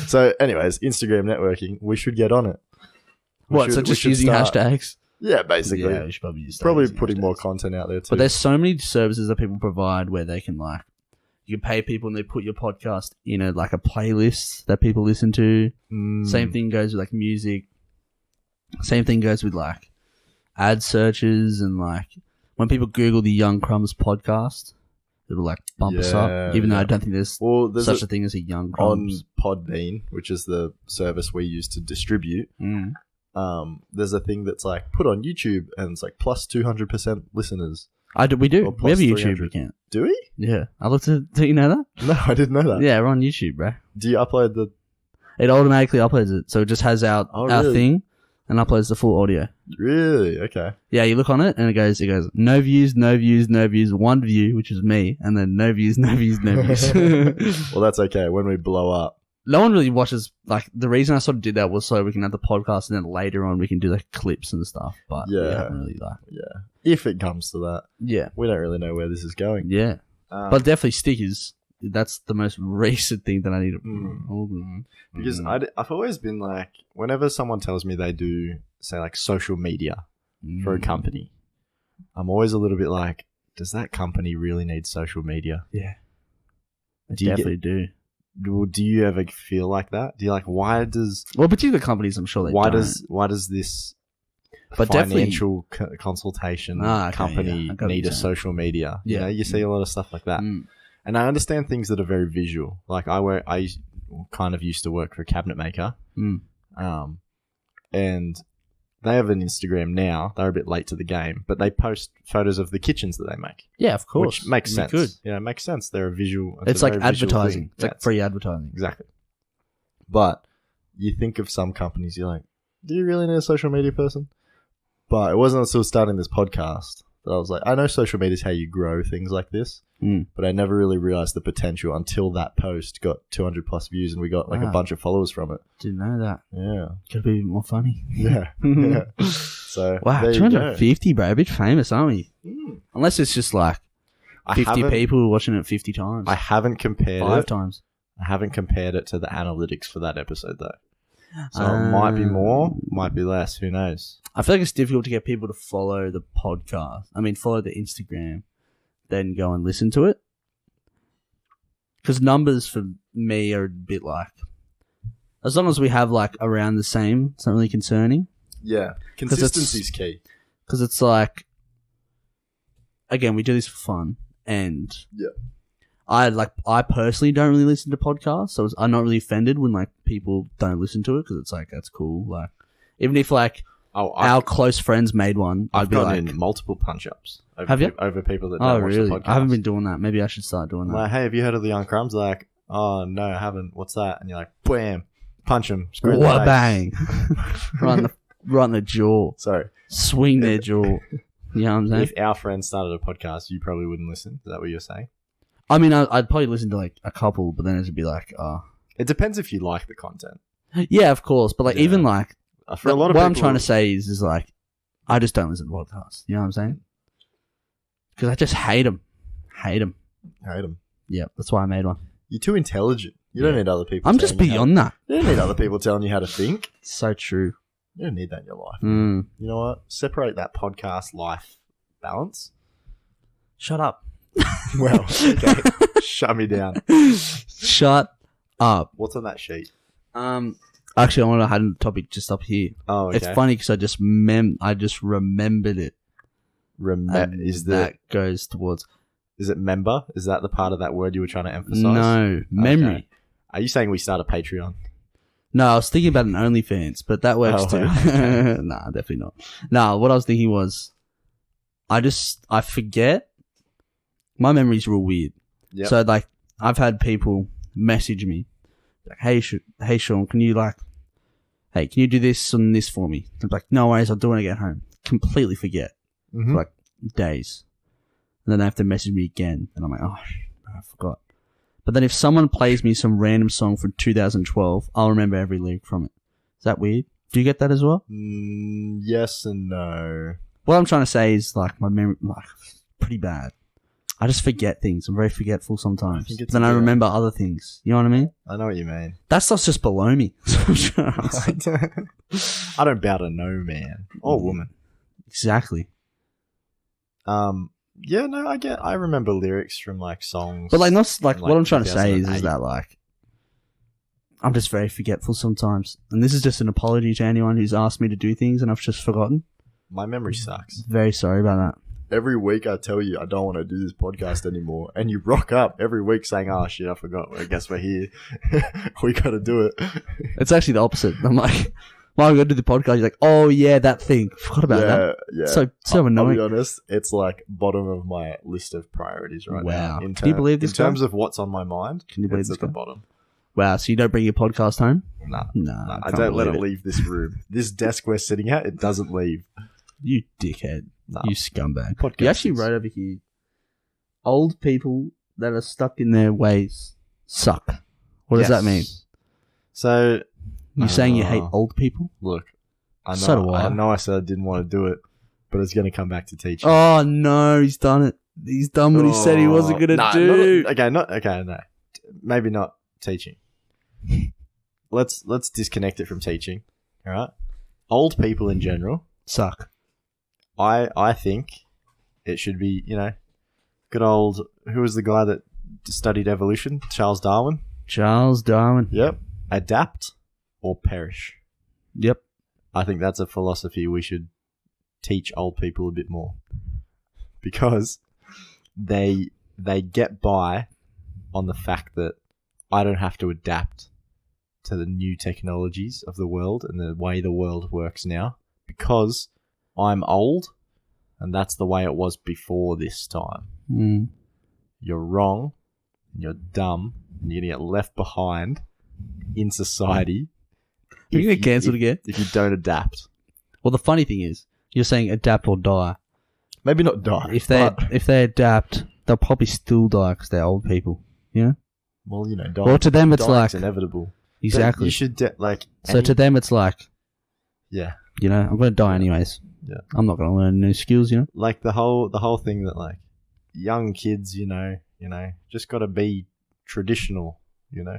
So, anyways, Instagram networking. We should get on it. We So should just using start- hashtags? Yeah, basically. Yeah, we should probably use Probably using putting hashtags. more content out there too. But there's so many services that people provide where they can you can pay people and they put your podcast in a playlist that people listen to. Same thing goes with music. Same thing goes with ad searches and when people Google the Young Crumbs podcast, it'll bump us up. Even though I don't think there's such a thing as a Young on Crumbs. Podbean, which is the service we use to distribute. There's a thing that's put on YouTube and it's plus 200% listeners. We do. Or We have a plus YouTube 300. account. Do we? Yeah. I looked at. Do you know that? No, I didn't know that. Yeah, we're on YouTube, bro. Do you upload the? It automatically uploads it, so it just has our really? thing and uploads the full audio. Really? Okay. Yeah, you look on it and it goes no views, no views, no views, 1 view, which is me, and then no views, no views, no views. Well, that's okay. When we blow up, No one really watches. The reason I sort of did that was so we can have the podcast and then later on we can do clips and stuff. But we Yeah. haven't really if it comes to that, yeah, we don't really know where this is going. yeah. But definitely stickers. That's the most recent thing that I need to. Because I've always been whenever someone tells me they do, say, social media for a company, I'm always a little bit does that company really need social media? Yeah, I Do you definitely do. Do you ever feel like that? Do you why does Well, particular companies, I'm sure they why don't. does this But definitely- financial consultation Okay, company yeah. I got what need you're a saying. social media? Yeah. You see a lot of stuff like that. And I understand things that are very visual. Like I kind of used to work for a cabinet maker. And they have an Instagram now. They're a bit late to the game, but they post photos of the kitchens that they make. Yeah, of course. Which makes sense. Good. Yeah, it makes sense. They're a visual. It's a like very visual advertising. thing. It's like free advertising. Exactly. But you think of some companies, you're like, do you really need a social media person? But it wasn't until starting this podcast that I was like, I know social media is how you grow things like this, but I never really realized the potential until that post got 200 plus views and we got like a bunch of followers from it. Didn't know that. Yeah. Could be a bit more funny. Yeah. Yeah. So wow, there you 250, bro. A bit famous, aren't we? go. Unless it's just like 50 people watching it 50 times. I haven't compared 5 times. I haven't compared it to the analytics for that episode though. So it might be more, might be less. Who knows? I feel like it's difficult to get people to follow the podcast. I mean, follow the Instagram, then go and listen to it. Because numbers for me are a bit like, as long as we have like around the same, it's not really concerning. Yeah. Consistency's key. Because it's like, again, we do this for fun, and yeah. I personally don't really listen to podcasts, so I'm not really offended when like people don't listen to it because it's like that's cool. Like even if like our close friends made one, I've I'd be gotten like, in multiple punch ups. Have you? Over people that don't watch really? the podcast. I haven't been doing that. Maybe I should start doing that. Like, hey, have you heard of the Young Crumbs? They're like, oh no, I haven't. What's that? And you're like, bam, punch them. What a bang! right in the jaw. Sorry, swing their jaw. You know what I'm saying? If our friends started a podcast, you probably wouldn't listen. Is that what you're saying? I mean, I'd probably listen to like a couple, but then it'd be like, It depends if you like the content. Yeah, of course. But like, even like, for a lot of what people, I'm trying to say is like, I just don't listen to podcasts. You know what I'm saying? Because I just hate them. Hate them. Yeah, that's why I made one. You're too intelligent. You don't need other people. I'm just beyond that. You don't need other people telling you how to think. So true. You don't need that in your life. You know what? Separate that podcast life balance. Shut up. Well, okay. Shut me down. Shut up. What's on that sheet? Actually, I want to have a topic just up here. Oh, okay. It's funny because I just remembered it. That goes towards? Is it member? Is that the part of that word you were trying to emphasize? No, memory. Okay. Are you saying we start a Patreon? No, I was thinking about an OnlyFans, but that works too. Okay. Nah, definitely not. Nah, what I was thinking was, I forget. My memory's real weird. Yep. So like, I've had people message me, like, hey Sean, can you do this and this for me? I'm like, no worries, I'll do it when I get home. Completely forget for like days, and then they have to message me again, and I'm like, oh, I forgot. But then if someone plays me some random song from 2012, I'll remember every lyric from it. Is that weird? Do you get that as well? Yes and no. What I'm trying to say is like my memory, like pretty bad. I just forget things. I'm very forgetful sometimes. Then I remember other things. You know what I mean? I know what you mean. That stuff's just below me. I don't bow to no man or woman. Exactly. Yeah, no, I remember lyrics from like songs. But like, not like what I'm trying to say is that like, I'm just very forgetful sometimes. And this is just an apology to anyone who's asked me to do things and I've just forgotten. My memory sucks. Very sorry about that. Every week I tell you I don't want to do this podcast anymore, and you rock up every week saying, "Oh shit, I forgot. Well, I guess we're here. We got to do it." It's actually the opposite. I'm like, "Well, I'm going to do the podcast." You're like, "Oh yeah, that thing. Forgot about that." Yeah. So annoying. I'll be honest. It's like bottom of my list of priorities right now. Wow. Can you believe this? In terms of what's on my mind, can you believe it's at the bottom? Wow. So you don't bring your podcast home? Nah. I don't let it leave this room. This desk we're sitting at, it doesn't leave. You dickhead. Nah. You scumbag. Podcasters. You actually wrote over here, old people that are stuck in their ways suck. What does that mean? So, you're saying you hate old people? Look, I know, so do I. I know I said I didn't want to do it, but it's going to come back to teaching. Oh no, he's done it. He's done what he said he wasn't going to do. No. Maybe not teaching. Let's disconnect it from teaching. All right? Old people in general suck. I think it should be, good old, who was the guy that studied evolution? Charles Darwin? Yep. Adapt or perish. Yep. I think that's a philosophy we should teach old people a bit more. Because they get by on the fact that I don't have to adapt to the new technologies of the world and the way the world works now because I'm old and that's the way it was before this time. Mm. You're wrong, you're dumb, and you're going to get left behind in society. Are you going to get cancelled again? If you don't adapt. Well, the funny thing is, you're saying adapt or die. Maybe not die. If they adapt, they'll probably still die because they're old people. You know? Well, you know, dying, Well, to them it's dying's like inevitable. exactly. But you should So to them it's like, yeah, you know, I'm going to die anyways. Yeah. I'm not going to learn new skills. You know? like the whole thing that like young kids, you know, just got to be traditional. You know,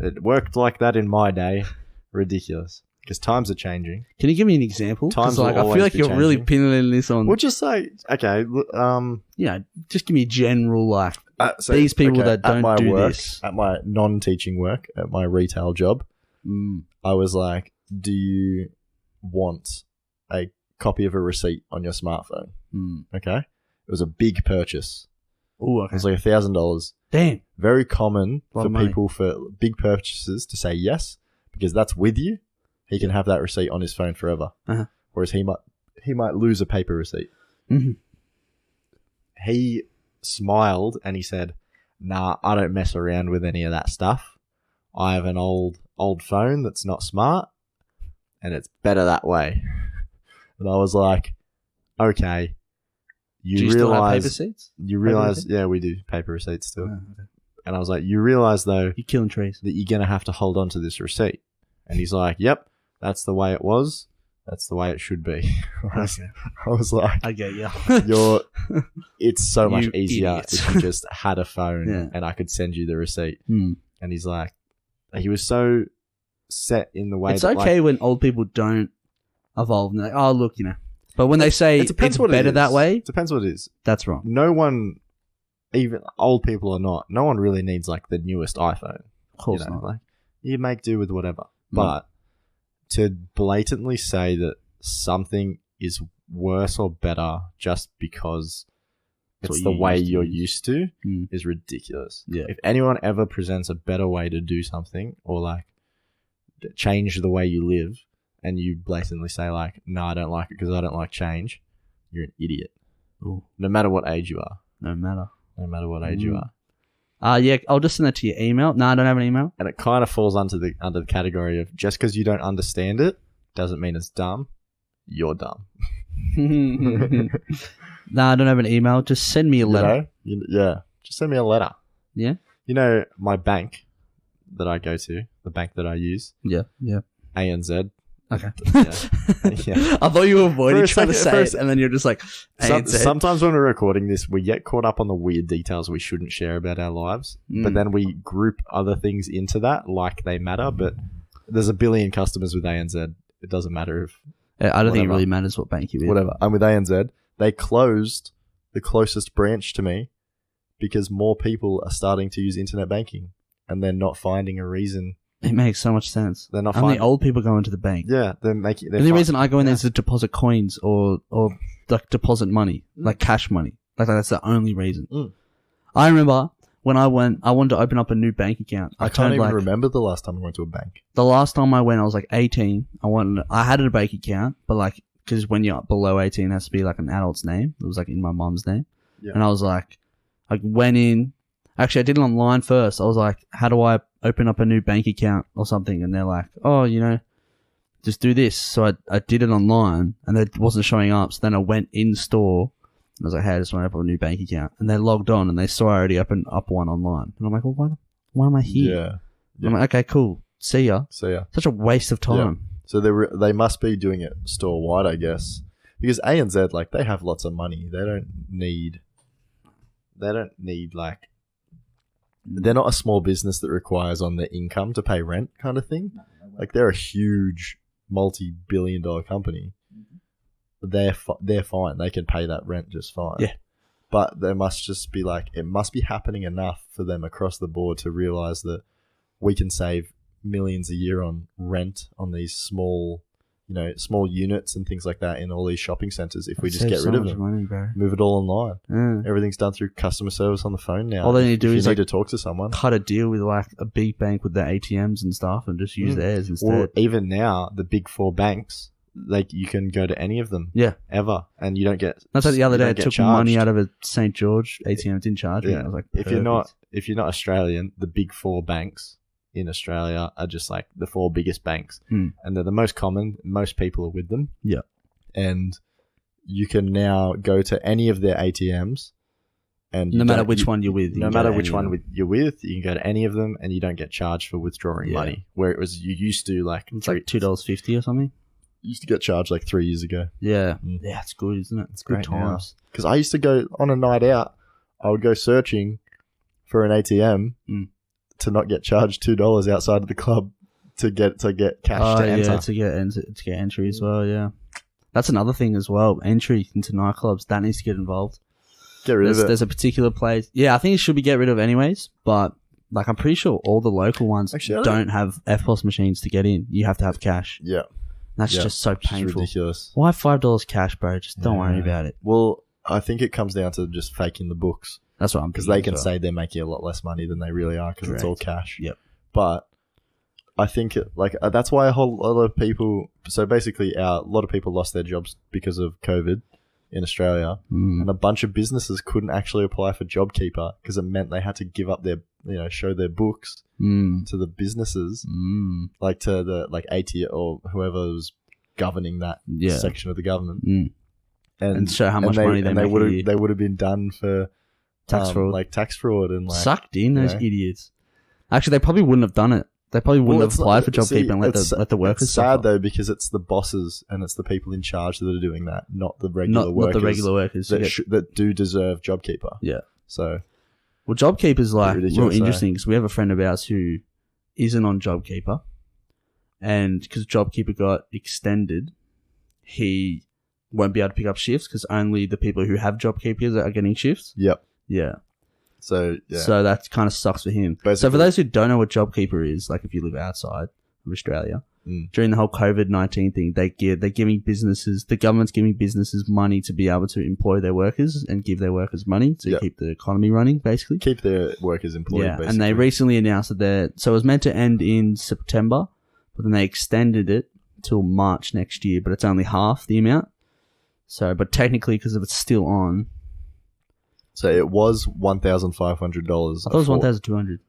it worked like that in my day. Ridiculous. Because times are changing. Can you give me an example? Times like will I feel always like be you're really changing. pinning in this on. We'll just say, okay, You know, just give me a general like so, these people that at don't my do work, this. at my non-teaching work, at my retail job, I was like, do you want a copy of a receipt on your smartphone? Okay. It was a big purchase. Oh, It okay. was like $1,000. Damn. Very common Lot for of money. people for big purchases to say yes, because that's with you. He can have that receipt on his phone forever. Uh-huh. Whereas he might lose a paper receipt. Mhm. He smiled and he said, "Nah, I don't mess around with any of that stuff. I have an old phone that's not smart, and it's better that way." And I was like, "Okay, Do you still have paper realize receipts? you Paper realize receipts? yeah, we do paper receipts still." Oh, okay. And I was like, "You realize though You're killing trees. that you're gonna have to hold on to this receipt?" And he's like, "Yep, that's the way it was. That's the way it should be." I was like, I get you. it's so much You easier idiot. if you just had a phone Yeah. and I could send you the receipt." Hmm. And he's like, he was so set in the way It's that, okay when old people don't evolve. And they're like, oh, look, you know. But when they say it it's depends what it better is. that way, It depends what it is. that's wrong. No one, even old people or not, no one really needs like the newest iPhone. Of course you know, not. like you make do with whatever. But to blatantly say that something is worse or better just because It's it's what the you way used to you're use. used to Mm. is ridiculous. Yeah. If anyone ever presents a better way to do something or like change the way you live and you blatantly say like, "No, I don't like it because I don't like change," you're an idiot. Ooh, No matter what age you are. no matter. No matter what age you Mm. are. Yeah, I'll just send that to your email. No, I don't have an email. And it kind of falls under the category of just because you don't understand it doesn't mean it's dumb. You're dumb. No, I don't have an email. Just send me a letter. Yeah. Just send me a letter. Yeah? You know, my bank that I go to, the bank that I use, Yeah. ANZ. Okay. Yeah. I thought you were avoiding For a trying to second- say for a it, se- and then you're just like, ANZ. Sometimes when we're recording this, we get caught up on the weird details we shouldn't share about our lives, but then we group other things into that like they matter. But there's a billion customers with ANZ. It doesn't matter if I don't think it whatever. really matters what bank you're with. whatever. I'm with ANZ. They closed the closest branch to me because more people are starting to use internet banking and they're not finding a reason. It makes so much sense. They're not Only finding. old people go into the bank. Yeah, they're making. The only reason I go in there is to deposit coins or like deposit money, like cash money. Like that's the only reason. Mm. I remember when I wanted to open up a new bank account. I can't turned, even like, remember the last time I went to a bank. The last time I went, I was like 18. I had a bank account, but like, because when you're below 18, it has to be like an adult's name. It was like in my mom's name. Yeah. And I was like, I went in. Actually, I did it online first. I was like, how do I open up a new bank account or something? And they're like, oh, you know, just do this. So I did it online and it wasn't showing up. So then I went in store and I was like, hey, I just want to open a new bank account. And they logged on and they saw I already opened up one online. And I'm like, well, why am I here? Yeah. I'm like, okay, cool. See ya. So yeah. Such a waste of time. So they must be doing it store wide, I guess, because ANZ like they have lots of money. They don't need like. They're not a small business that requires on their income to pay rent kind of thing. Like they're a huge multi-billion-dollar company. They're fine. They can pay that rent just fine. Yeah. But there must just be like it must be happening enough for them across the board to realize that we can save millions a year on rent on these small, small units and things like that in all these shopping centers. If we just Save get so rid of much them, money, bro. move it all online. Yeah. Everything's done through customer service on the phone now. All they need to do If is, you need like, to talk to someone. Cut a deal with like a big bank with their ATMs and stuff, and just use theirs instead. Or even now, the big four banks, like you can go to any of them. Yeah. Ever, and you don't get. That's like the other you day. don't I get took charged. money out of a St. George ATM. Didn't charge me. Yeah. I was like, If you're perfect. not Australian, the big four banks in Australia are just like the four biggest banks, and they're the most common. Most people are with them. Yeah. And you can now go to any of their ATMs, and No matter which one you're with, no matter which one you're with, you can go to any of them, and you don't get charged for withdrawing money. Where it was you used to it's like $2.50 or something. used to get charged like 3 years ago. Yeah, yeah, it's good, isn't it? It's good great times. Because I used to go on a night out, I would go searching for an ATM to not get charged $2 outside of the club to get cash to enter. to get entry as well. Yeah, that's another thing as well. Entry into nightclubs that needs to get involved. Get rid of it. There's a particular place. Yeah, I think it should be get rid of anyways. But like, I'm pretty sure all the local ones Actually, don't have FPOS machines to get in. You have to have cash. Yeah. That's just so It's painful. ridiculous. Why $5 cash, bro? Just don't worry about it. Well, I think it comes down to just faking the books. That's what I'm Because thinking they can as well. say they're making a lot less money than they really are because it's all Correct. cash. Yep. But I think that's why a whole lot of people. So basically, a lot of people lost their jobs because of COVID in Australia, and a bunch of businesses couldn't actually apply for JobKeeper because it meant they had to give up their, show their books to the businesses, like to the AT or whoever was governing that section of the government, and show how much money they make a year. They would have been done for Tax fraud. like tax fraud and Sucked in, those idiots. Actually, they probably wouldn't have done it. They probably wouldn't have applied for JobKeeper and let the workers It's sad suffer. though because it's the bosses and it's the people in charge that are doing that, not the regular workers. Not the regular workers. that do deserve JobKeeper. Yeah. So, well, JobKeeper's like ridiculous, real interesting because we have a friend of ours who isn't on JobKeeper, and because JobKeeper got extended, he won't be able to pick up shifts because only the people who have JobKeepers are getting shifts. yep. Yeah. So, yeah. So that kind of sucks for him. So Basically- for those who don't know what JobKeeper is, like if you live outside of Australia, during the whole COVID-19 thing, they're giving businesses, the government's giving businesses money to be able to employ their workers and give their workers money to keep the economy running, basically. Keep their workers employed, Yeah, basically. and they recently announced that so it was meant to end in September, but then they extended it till March next year, but it's only half the amount. So, but technically, because it's still on, So it was $1,500. I thought it was 1,200.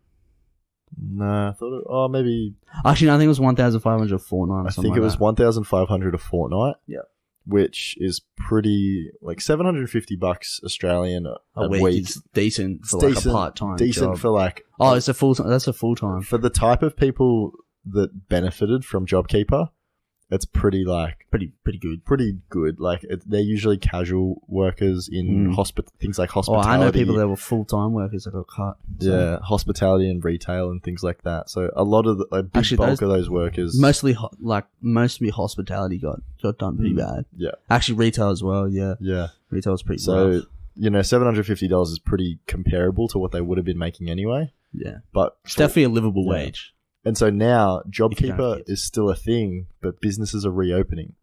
Nah, I thought maybe. Actually, no, I think it was 1,500 a fortnight. Or I something think it like was that. 1,500 a fortnight. Yeah. Which is pretty like $750 Australian A week is decent for It's like a part-time decent job. for like It's a full. That's a full-time. for the type of people that benefited from JobKeeper. It's pretty good. Pretty good. Like they're usually casual workers in things like Oh, hospitality. I know people that were full-time workers that got cut. So. Yeah, hospitality and retail and things like that. So a lot of a big Actually, bulk of those workers, Mostly hospitality got done pretty bad. Yeah, Actually, retail as well. Yeah, yeah. retail was pretty So rough. $750 is pretty comparable to what they would have been making anyway. Yeah, But it's definitely a livable wage. And so now If you don't have JobKeeper kids. is still a thing, but businesses are reopening.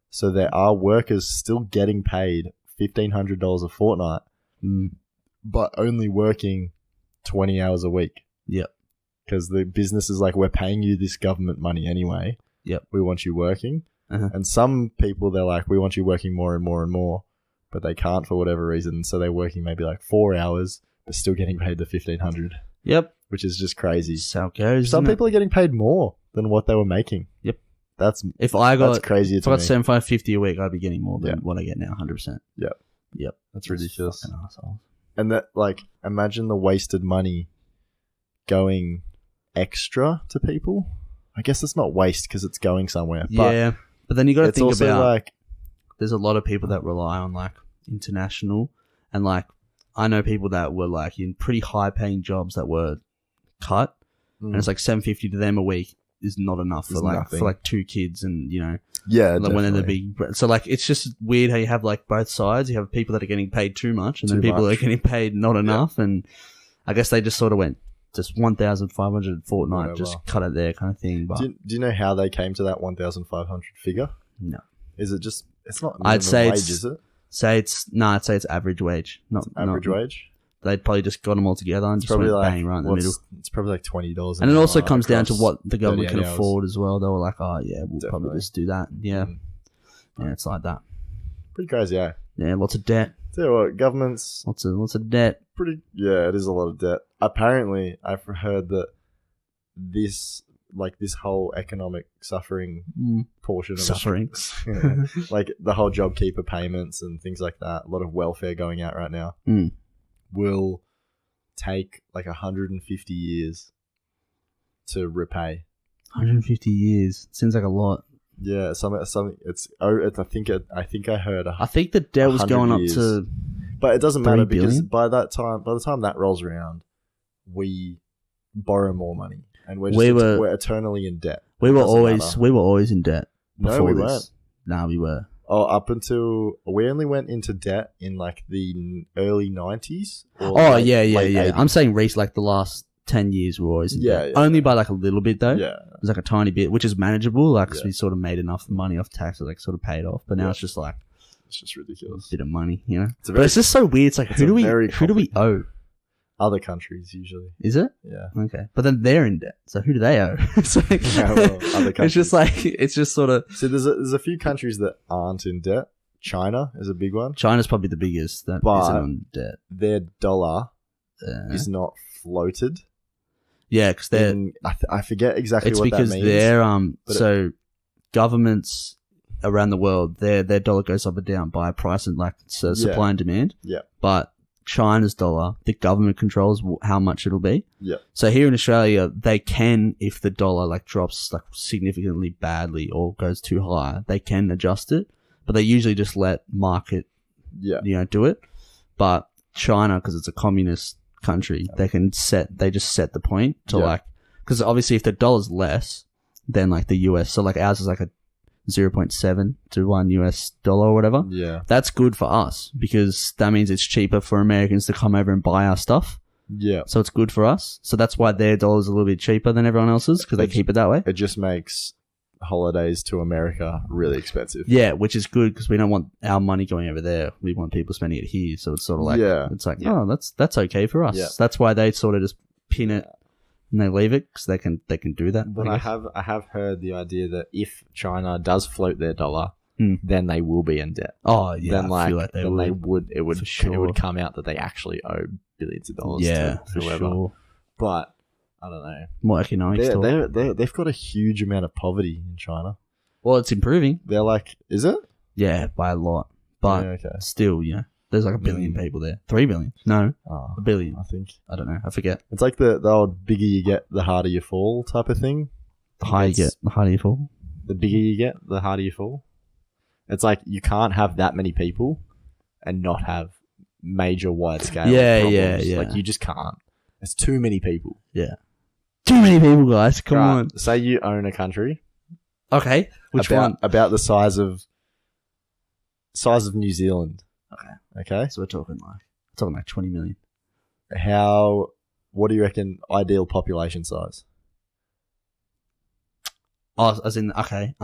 So there are workers still getting paid $1,500 a fortnight, but only working 20 hours a week. Yep. Because the business is like, we're paying you this government money anyway. Yep. We want you working. Uh-huh. And some people, they're like, we want you working more and more and more, but they can't for whatever reason. So they're working maybe like 4 hours, but still getting paid the $1,500, Yep. which is just crazy. That's how it goes. Some isn't it? people are getting paid more than what they were making. Yep. That's If I got crazy if to I got me. $7,550 a week, I'd be getting more than Yeah. what I get now. 100%. Yep. Yep. That's ridiculous. Fucking assholes. And that, like, imagine the wasted money going extra to people. I guess it's not waste because it's going somewhere. But Yeah, but then you got to it's think also about like, there's a lot of people that rely on like international and like I know people that were like in pretty high paying jobs that were cut, and it's like $750 to them a week is not enough It's for like nothing. for like two kids and yeah, like when they're the definitely. big. So like it's just weird how you have like both sides. You have people that are getting paid too much, and then Too people that much. are getting paid not enough. And I guess they just sort of went just 1,500 a fortnight, Whatever. just cut it there kind of thing. But Do you know how they came to that 1,500 figure? No. Is it just? It's not. I'd say wage, it's- is it? I'd say it's average wage. Not Average wage. They probably just got them all together and It's just probably went like bang right in the middle. It's probably like $20. And it also an hour comes down to across what the government can 38 hours. afford as well. They were like, oh yeah, we'll probably Definitely. just do that. Yeah. Mm. Yeah, it's like that. Pretty crazy, yeah. Yeah, lots of debt. Tell you what, government's Lots of debt. pretty. Yeah, it is a lot of debt. Apparently, I've heard that this whole economic suffering portion of Suffering. Yeah, like the whole JobKeeper payments and things like that, a lot of welfare going out right now, will take like 150 years to repay. 150 years. Seems like a lot. Yeah, something. I think I heard. I think the debt was 100 going up years. to But it doesn't 3 matter because billion? by the time that rolls around, we borrow more money, and we're eternally in debt. we were Doesn't always matter. in debt No, before we this. weren't. Nah, we were. Oh, up until we only went into debt in like the early 90s. Oh yeah. late I'm 80s. saying like the last 10 years we were always in Yeah, debt. yeah. Only by like a little bit though. Yeah, It was like a tiny bit, which is manageable, like 'cause Yeah. we sort of made enough money off tax that like sort of paid off. But now Yeah. it's just like it's just a ridiculous. bit of money, you know. It's a But very- it's just so weird. It's like it's who a do we very owe? Other countries usually. Is it? Yeah. Okay, but then they're in debt. So who do they owe? It's like, Yeah, well, other it's just countries. like it's just sort of. So there's a few countries that aren't in debt. China is a big one. China's probably the biggest that But- isn't on debt. Their dollar Uh, is not floated. yeah, because they're. I forget exactly It's what that because means. they're But so governments around the world their dollar goes up and down by price and like supply and demand. Yeah. But China's dollar, the government controls how much it'll be. Yeah. So here in Australia, they can, if the dollar like drops like significantly badly or goes too high, they can adjust it. But they usually just let market, Yeah. do it. But China, because it's a communist country, they just set the point to Yeah. because obviously if the dollar's less than like the US, so like ours is like a 0.7 to $1 or whatever. Yeah. That's good for us because that means it's cheaper for Americans to come over and buy our stuff. Yeah. So it's good for us. So that's why their dollar's a little bit cheaper than everyone else's because they keep it that way. It just makes holidays to America really expensive. Yeah, which is good because we don't want our money going over there. We want people spending it here. So it's sort of like, it's like, oh, that's okay for us. Yeah. That's why they sort of just pin it and they leave it because they can do that. But I have heard the idea that if China does float their dollar, then they will be in debt. Oh yeah, Then I feel like it would For sure. it would come out that they actually owe billions of dollars Yeah, to for whoever. sure. But I don't know. More economics talk. They've got a huge amount of poverty in China. Well, it's improving. They're like, is it? Yeah, by a lot. But Yeah, okay. still, there's like a billion people there. 3 billion? No, Oh, a billion. I think I don't know. I forget. it's like the old bigger you get, the harder you fall type of thing. The higher you get, the harder you fall. The bigger you get, the harder you fall. It's like you can't have that many people and not have major wide scale problems. Yeah. Like you just can't. It's too many people. Yeah. Too many people, guys. Come Right, on. Say you own a country. Okay. Which one? About the size of New Zealand. Okay. Okay. So we're talking like 20 million. What do you reckon ideal population size? Oh, as in, okay.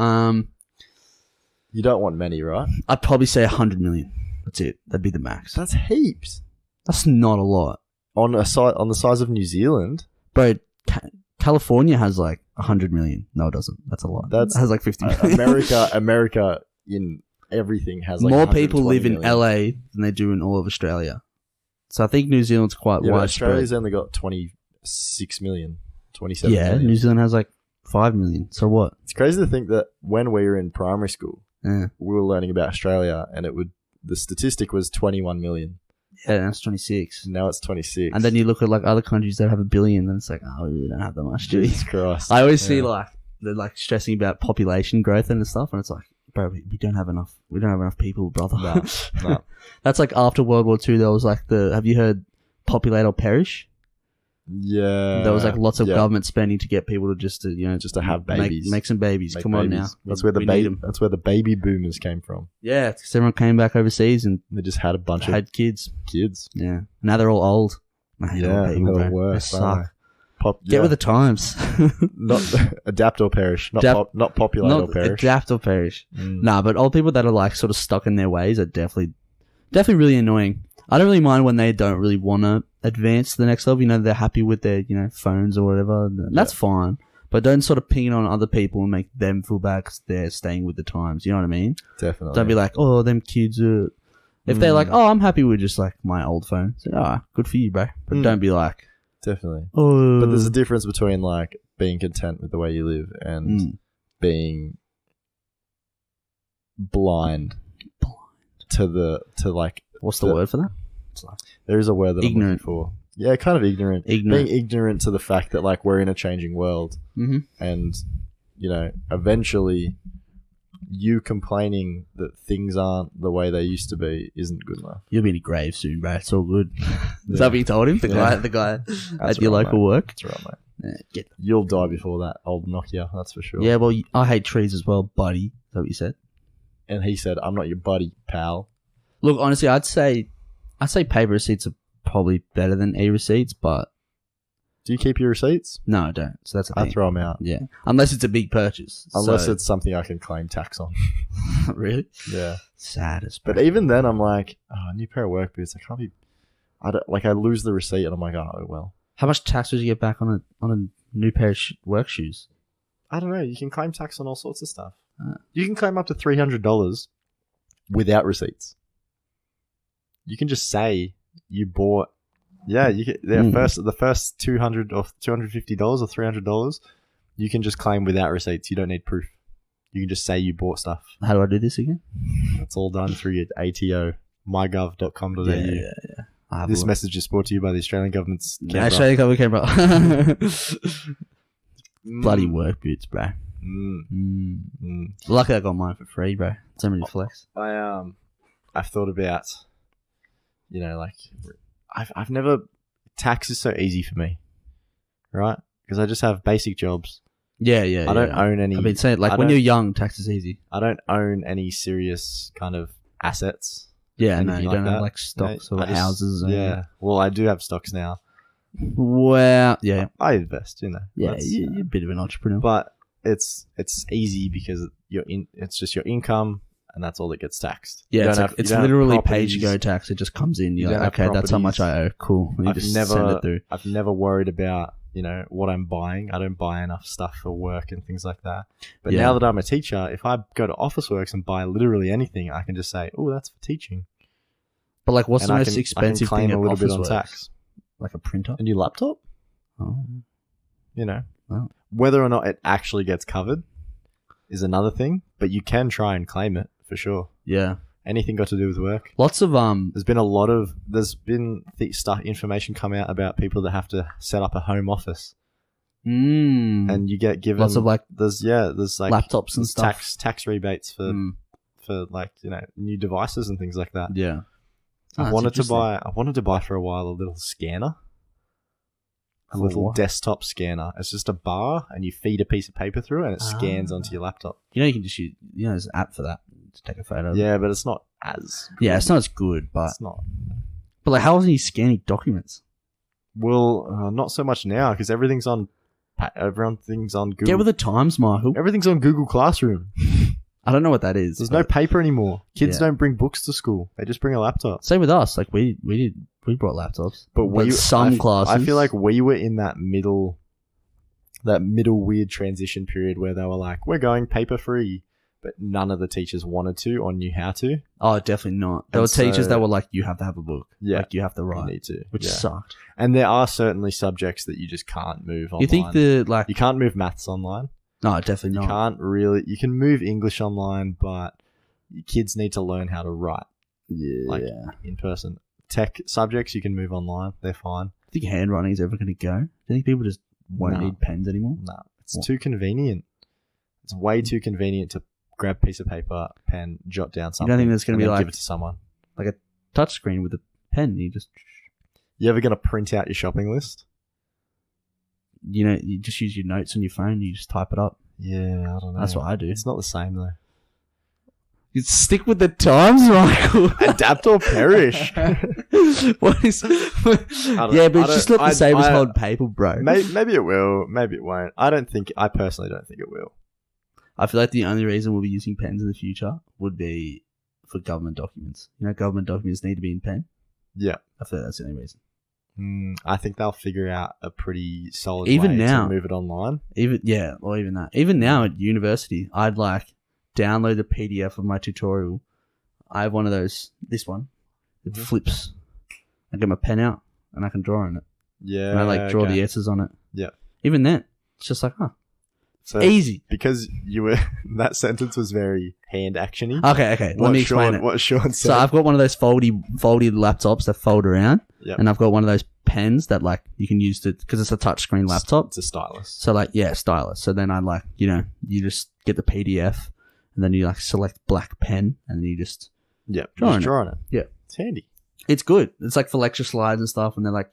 You don't want many, right? I'd probably say 100 million. That's it. That'd be the max. That's heaps. That's not a lot. On the size of New Zealand. Bro, California has like 100 million. No, it doesn't. That's a lot. That's it has like 50 million. America in everything has like more people live in 120 million. LA than they do in all of Australia. So I think New Zealand's quite Yeah, but widespread. Australia's only got 26 million, 27 Yeah, million. New Zealand has like 5 million. So what? It's crazy to think that when we were in primary school, Yeah, we were learning about Australia, and the statistic was 21 million. yeah, that's 26. Now it's 26. And then you look at like other countries that have a billion, and it's like, oh, we really don't have that much, do we? Jesus Christ. I always see Yeah. like they're like stressing about population growth and stuff, and it's like, bro, we don't have enough. We don't have enough people, brother. No. That's like after World War II. There was like have you heard populate or perish? Yeah. There was like lots of yeah. government spending to get people to just to have babies. make some babies. Make Come on now, babies. That's where the That's where the baby boomers came from. Yeah, because everyone came back overseas and They just had a bunch of had kids. kids. Yeah, now they're all old. I hate Yeah, old people, they're bro. worse, They aren't suck. Get with the times. Not adapt or perish. Not not populate or perish. Adapt or perish. Nah, but old people that are like sort of stuck in their ways are definitely really annoying. I don't really mind when they don't really want to advance to the next level. You know, they're happy with their, you know, phones or whatever. That's fine. But don't sort of ping it on other people and make them feel bad because they're staying with the times. You know what I mean? Definitely. Don't be like, oh, them kids are... If they're like, oh, I'm happy with just like my old phone. So, good for you, bro. But don't be like... Definitely. Oh. But there's a difference between like being content with the way you live and being blind to like... What's the word for that? It's like, there is a word that ignorant. I'm looking for. Yeah, kind of ignorant. Being ignorant to the fact that like we're in a changing world, and you know, eventually, you complaining that things aren't the way they used to be isn't good enough. You'll be in a grave soon, bro. It's all good. Is that what you told him? The guy at your local work. That's right, mate. Yeah, You'll die before that old Nokia. That's for sure. Yeah, well, I hate trees as well, buddy. Is that what you said? And he said, "I'm not your buddy, pal." Look, honestly, I'd say paper receipts are probably better than e-receipts, but... Do you keep your receipts? No, I don't. So that's the thing. I throw them out. Yeah. Unless it's a big purchase. Unless it's something I can claim tax on. Really? Yeah. Saddest. But even then, I'm like, a new pair of work boots. I lose the receipt and I'm like, oh, well. How much tax would you get back on a new pair of work shoes? I don't know. You can claim tax on all sorts of stuff. You can claim up to $300 without receipts. You can just say you bought... Yeah, you get the first $200 or $250 or $300. You can just claim without receipts. You don't need proof. You can just say you bought stuff. How do I do this again? It's all done through your ATO, mygov.com.au. Yeah. This message is brought to you by the Australian government's Canberra. Australian government Canberra. Bloody work boots, bro. Luckily, I got mine for free, bro. So many flex. I've thought about, you know, like. I've never... Tax is so easy for me, right? Because I just have basic jobs. Yeah. I don't own any... I've been saying, like, when you're young, tax is easy. I don't own any serious kind of assets. Yeah, no, you don't have, like, stocks or houses. Yeah. Well, I do have stocks now. Well, yeah. I invest, you know. Yeah, you're a bit of an entrepreneur. But it's easy because it's just your income... And that's all that gets taxed. Yeah, it's literally pay-as-you-go tax. It just comes in. You're like, okay, that's how much I owe. Cool. And you just send it through. I've never worried about, you know, what I'm buying. I don't buy enough stuff for work and things like that. But now that I'm a teacher, if I go to Officeworks and buy literally anything, I can just say, oh, that's for teaching. But like, what's the most expensive thing at a little bit on Officeworks? tax? Like a printer? A new laptop? Oh. You know. Oh. Whether or not it actually gets covered is another thing, but you can try and claim it. For sure. Yeah. Anything got to do with work? Lots of There's been information come out about people that have to set up a home office. And you get given lots of like there's like laptops and stuff. Tax rebates for like, you know, new devices and things like that. Yeah. I wanted to buy for a while a little scanner. A little desktop scanner. It's just a bar and you feed a piece of paper through and it scans onto your laptop. You know, you can just use, you know, there's an app for that to take a photo. Yeah, but it's not as good. Yeah, it's not as good, but it's not. But like, how is he scanning documents? Well, not so much now because everything's on Google. Get with the times, Michael. Everything's on Google Classroom. I don't know what that is. There's no paper anymore. Kids don't bring books to school. They just bring a laptop. Same with us. Like we brought laptops. But some classes. I feel like we were in that middle weird transition period where they were like, we're going paper free, but none of the teachers wanted to or knew how to. Oh, definitely not. There were teachers that were like, you have to have a book. Yeah. Like you have to write. You need to. Which sucked. And there are certainly subjects that you just can't move online. You think you can't move maths online? No, definitely not. You can't really. You can move English online, but your kids need to learn how to write. Yeah. Like in person. Tech subjects you can move online. They're fine. Do you think handwriting is ever going to go? Do you think people just won't need pens anymore? No. It's too convenient. It's way too convenient to grab a piece of paper, pen, jot down something. You don't think there's going to be like... give it to someone. Like a touchscreen with a pen. You ever going to print out your shopping list? You know, you just use your notes on your phone. You just type it up. Yeah, I don't know. That's what I do. It's not the same though. You stick with the times, Michael. Adapt or perish. What is? Yeah, but just let the savers hold paper, bro. Maybe it will. Maybe it won't. I personally don't think it will. I feel like the only reason we'll be using pens in the future would be for government documents. You know, government documents need to be in pen. Yeah. I feel like that's the only reason. I think they'll figure out a pretty solid Even way now, to move it online. Even that. Even now at university, I'd like download the PDF of my tutorial. I have one of those. This one, it flips. I get my pen out and I can draw on it. Yeah. And I like draw the S's on it. Yeah. Even then, it's just like, so easy. Because you were that sentence was very hand actiony. Okay. Let me explain it. What Sean said. So I've got one of those folded laptops that fold around. Yep. And I've got one of those pens that like you can use to, because it's a touchscreen laptop. It's a stylus. So like, yeah, stylus. So then I like, you just get the PDF and then you like select black pen and then you just draw on it. Yeah. It's handy. It's good. It's like for lecture slides and stuff, and they're like,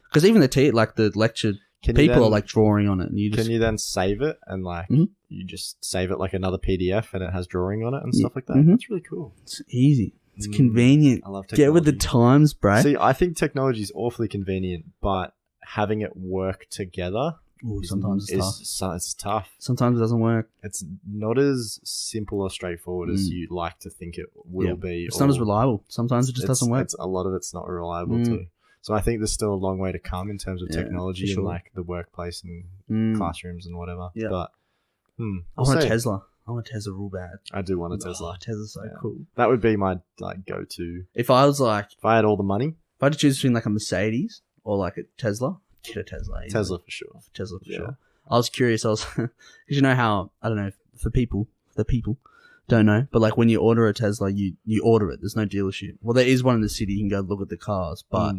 because even the lecture people are like drawing on it, and you just can you then save it and like you just save it like another PDF and it has drawing on it and stuff like that. That's really cool. It's easy. It's convenient. I love technology. Get with the times, bro. See, I think technology is awfully convenient, but having it work together sometimes it's tough. Sometimes it doesn't work. It's not as simple or straightforward as you like to think it will be. It's not as reliable. Sometimes it just doesn't work. A lot of it's not reliable too. So I think there's still a long way to come in terms of technology and like the workplace and classrooms and whatever. Yeah. But I want a Tesla. I want a Tesla real bad. I do want a Tesla. Tesla's so cool. That would be my like go-to. If I had all the money. If I had to choose between like a Mercedes or like a Tesla, get a Tesla. Easily. Tesla for sure. Sure. I was curious. Because you know how, I don't know, for people don't know, but like when you order a Tesla, you order it. There's no dealership. Well, there is one in the city. You can go look at the cars, but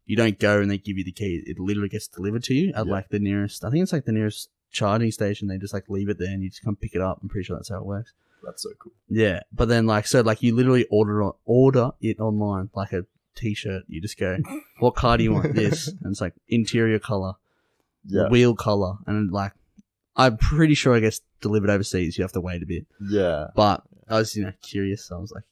you don't go and they give you the key. It literally gets delivered to you at like the nearest, I think it's like the nearest charging station. They just like leave it there and you just come pick it up. I'm pretty sure that's how it works. That's so cool. Yeah. But then like, so like you literally order it online, like a t-shirt. You just go, what car do you want? This. And it's like interior color, wheel color. And like, I'm pretty sure I guess delivered overseas, you have to wait a bit. Yeah. But I was, curious. So I was like,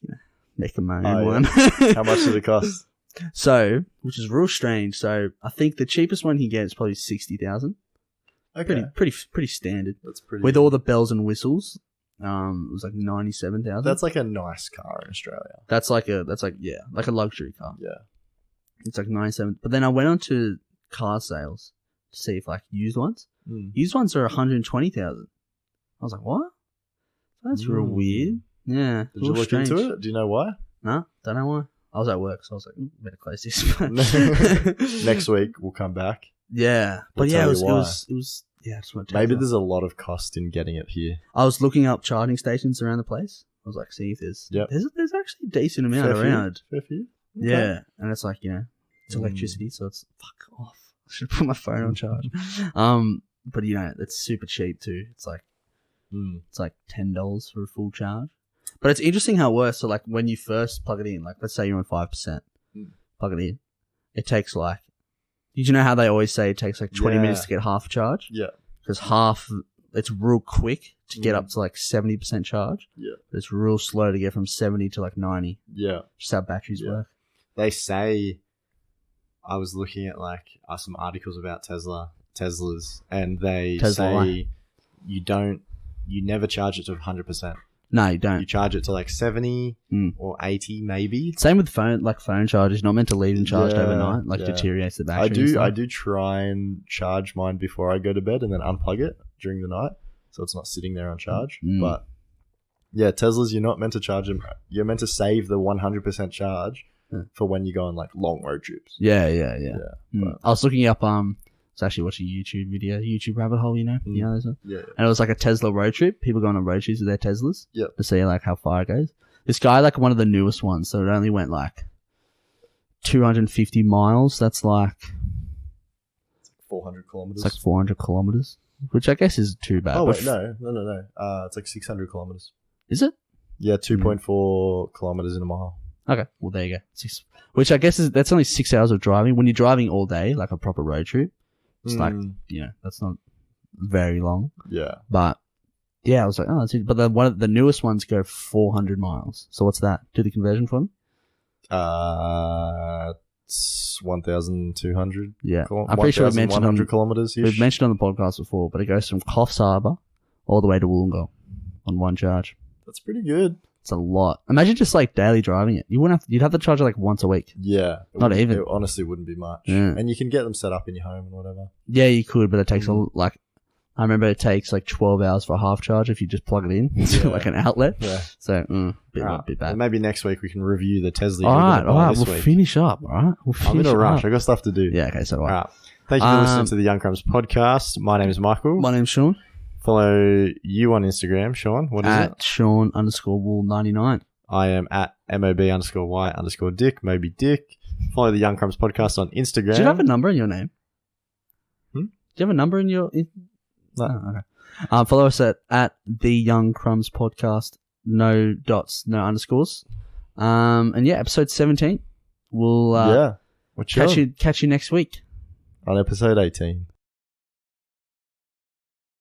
making my own one. How much did it cost? So, which is real strange. So I think the cheapest one he gets is probably 60,000. Okay. Pretty standard. That's pretty. With all the bells and whistles, it was like 97,000. That's like a nice car in Australia. That's like a luxury car. Yeah. It's like 97. But then I went on to car sales to see if like used ones. Used ones are 120,000. I was like, what? That's real weird. Yeah. Did you look into it? Do you know why? No, don't know why. I was at work, so I was like, better close this. Next week we'll come back. Yeah, but yeah, it was. Yeah, I just want to maybe there's a lot of cost in getting it here. I was looking up charging stations around the place. I was like, see if there's actually a decent amount around. Fair few. Okay. Yeah, and it's like it's electricity, so it's fuck off. I should put my phone on charge. But it's super cheap too. It's like it's like $10 for a full charge. But it's interesting how it works. So like when you first plug it in, like let's say you're on 5%, plug it in. It takes like, did you know how they always say it takes like 20 minutes to get half a charge? Yeah. Because it's real quick to get up to like 70% charge. Yeah. But it's real slow to get from 70 to like 90. Yeah. Just how batteries work. They say, I was looking at like some articles about Teslas, and they say you never charge it to 100%. No, you don't. You charge it to like 70 or 80 maybe. Same with phone chargers. You're not meant to leave them charged overnight. Like deteriorates the battery. I do try and charge mine before I go to bed and then unplug it during the night so it's not sitting there on charge. But yeah, Teslas, you're not meant to charge them. You're meant to save the 100% charge for when you go on like long road trips. Yeah. I was looking up I was actually watching a YouTube rabbit hole, you know those ones? Yeah. And it was like a Tesla road trip. People going on road trips with their Teslas to see like how far it goes. This guy, like one of the newest ones, so it only went like 250 miles. That's like 400 kilometers. It's like 400 kilometers, which I guess is too bad. Oh wait, no. It's like 600 kilometers. Is it? Yeah, 2.4 kilometers in a mile. Okay, well there you go. Which I guess that's only 6 hours of driving. When you're driving all day, like a proper road trip. It's like, that's not very long. Yeah. But Yeah, I was like, oh, that's it. But the newest ones go 400 miles. So what's that? Do the conversion for me? It's 1,200. Yeah, I'm pretty sure we've mentioned 1,100 kilometers. We've mentioned on the podcast before, but it goes from Coffs Harbour all the way to Wollongong on one charge. That's pretty good. It's a lot. Imagine just like daily driving it. You'd have to charge it like once a week. Yeah, Not even. It honestly wouldn't be much. Yeah. And you can get them set up in your home and whatever. Yeah, you could, but it takes I remember it takes like 12 hours for a half charge if you just plug it in to like an outlet. Yeah. So, bit Well, bad. maybe next week we can review the Tesla. All right, This we'll week. finish up. All right, I'm in a rush. I got stuff to do. Yeah, okay, so do I. All right. Thank you for listening to the Young Crumbs podcast. My name is Michael. My name's Sean. Follow you on Instagram, Sean. What is it? At Sean_Wool99. I am at MOB_Y_Dick, Moby Dick. Follow the Young Crumbs podcast on Instagram. Do you have a number in your name? Hmm? Do you have a number in your... No. Oh, okay. Follow us at the Young Crumbs podcast. No dots, no underscores. And yeah, episode 17. We'll We're chilling catch you next week. on episode 18.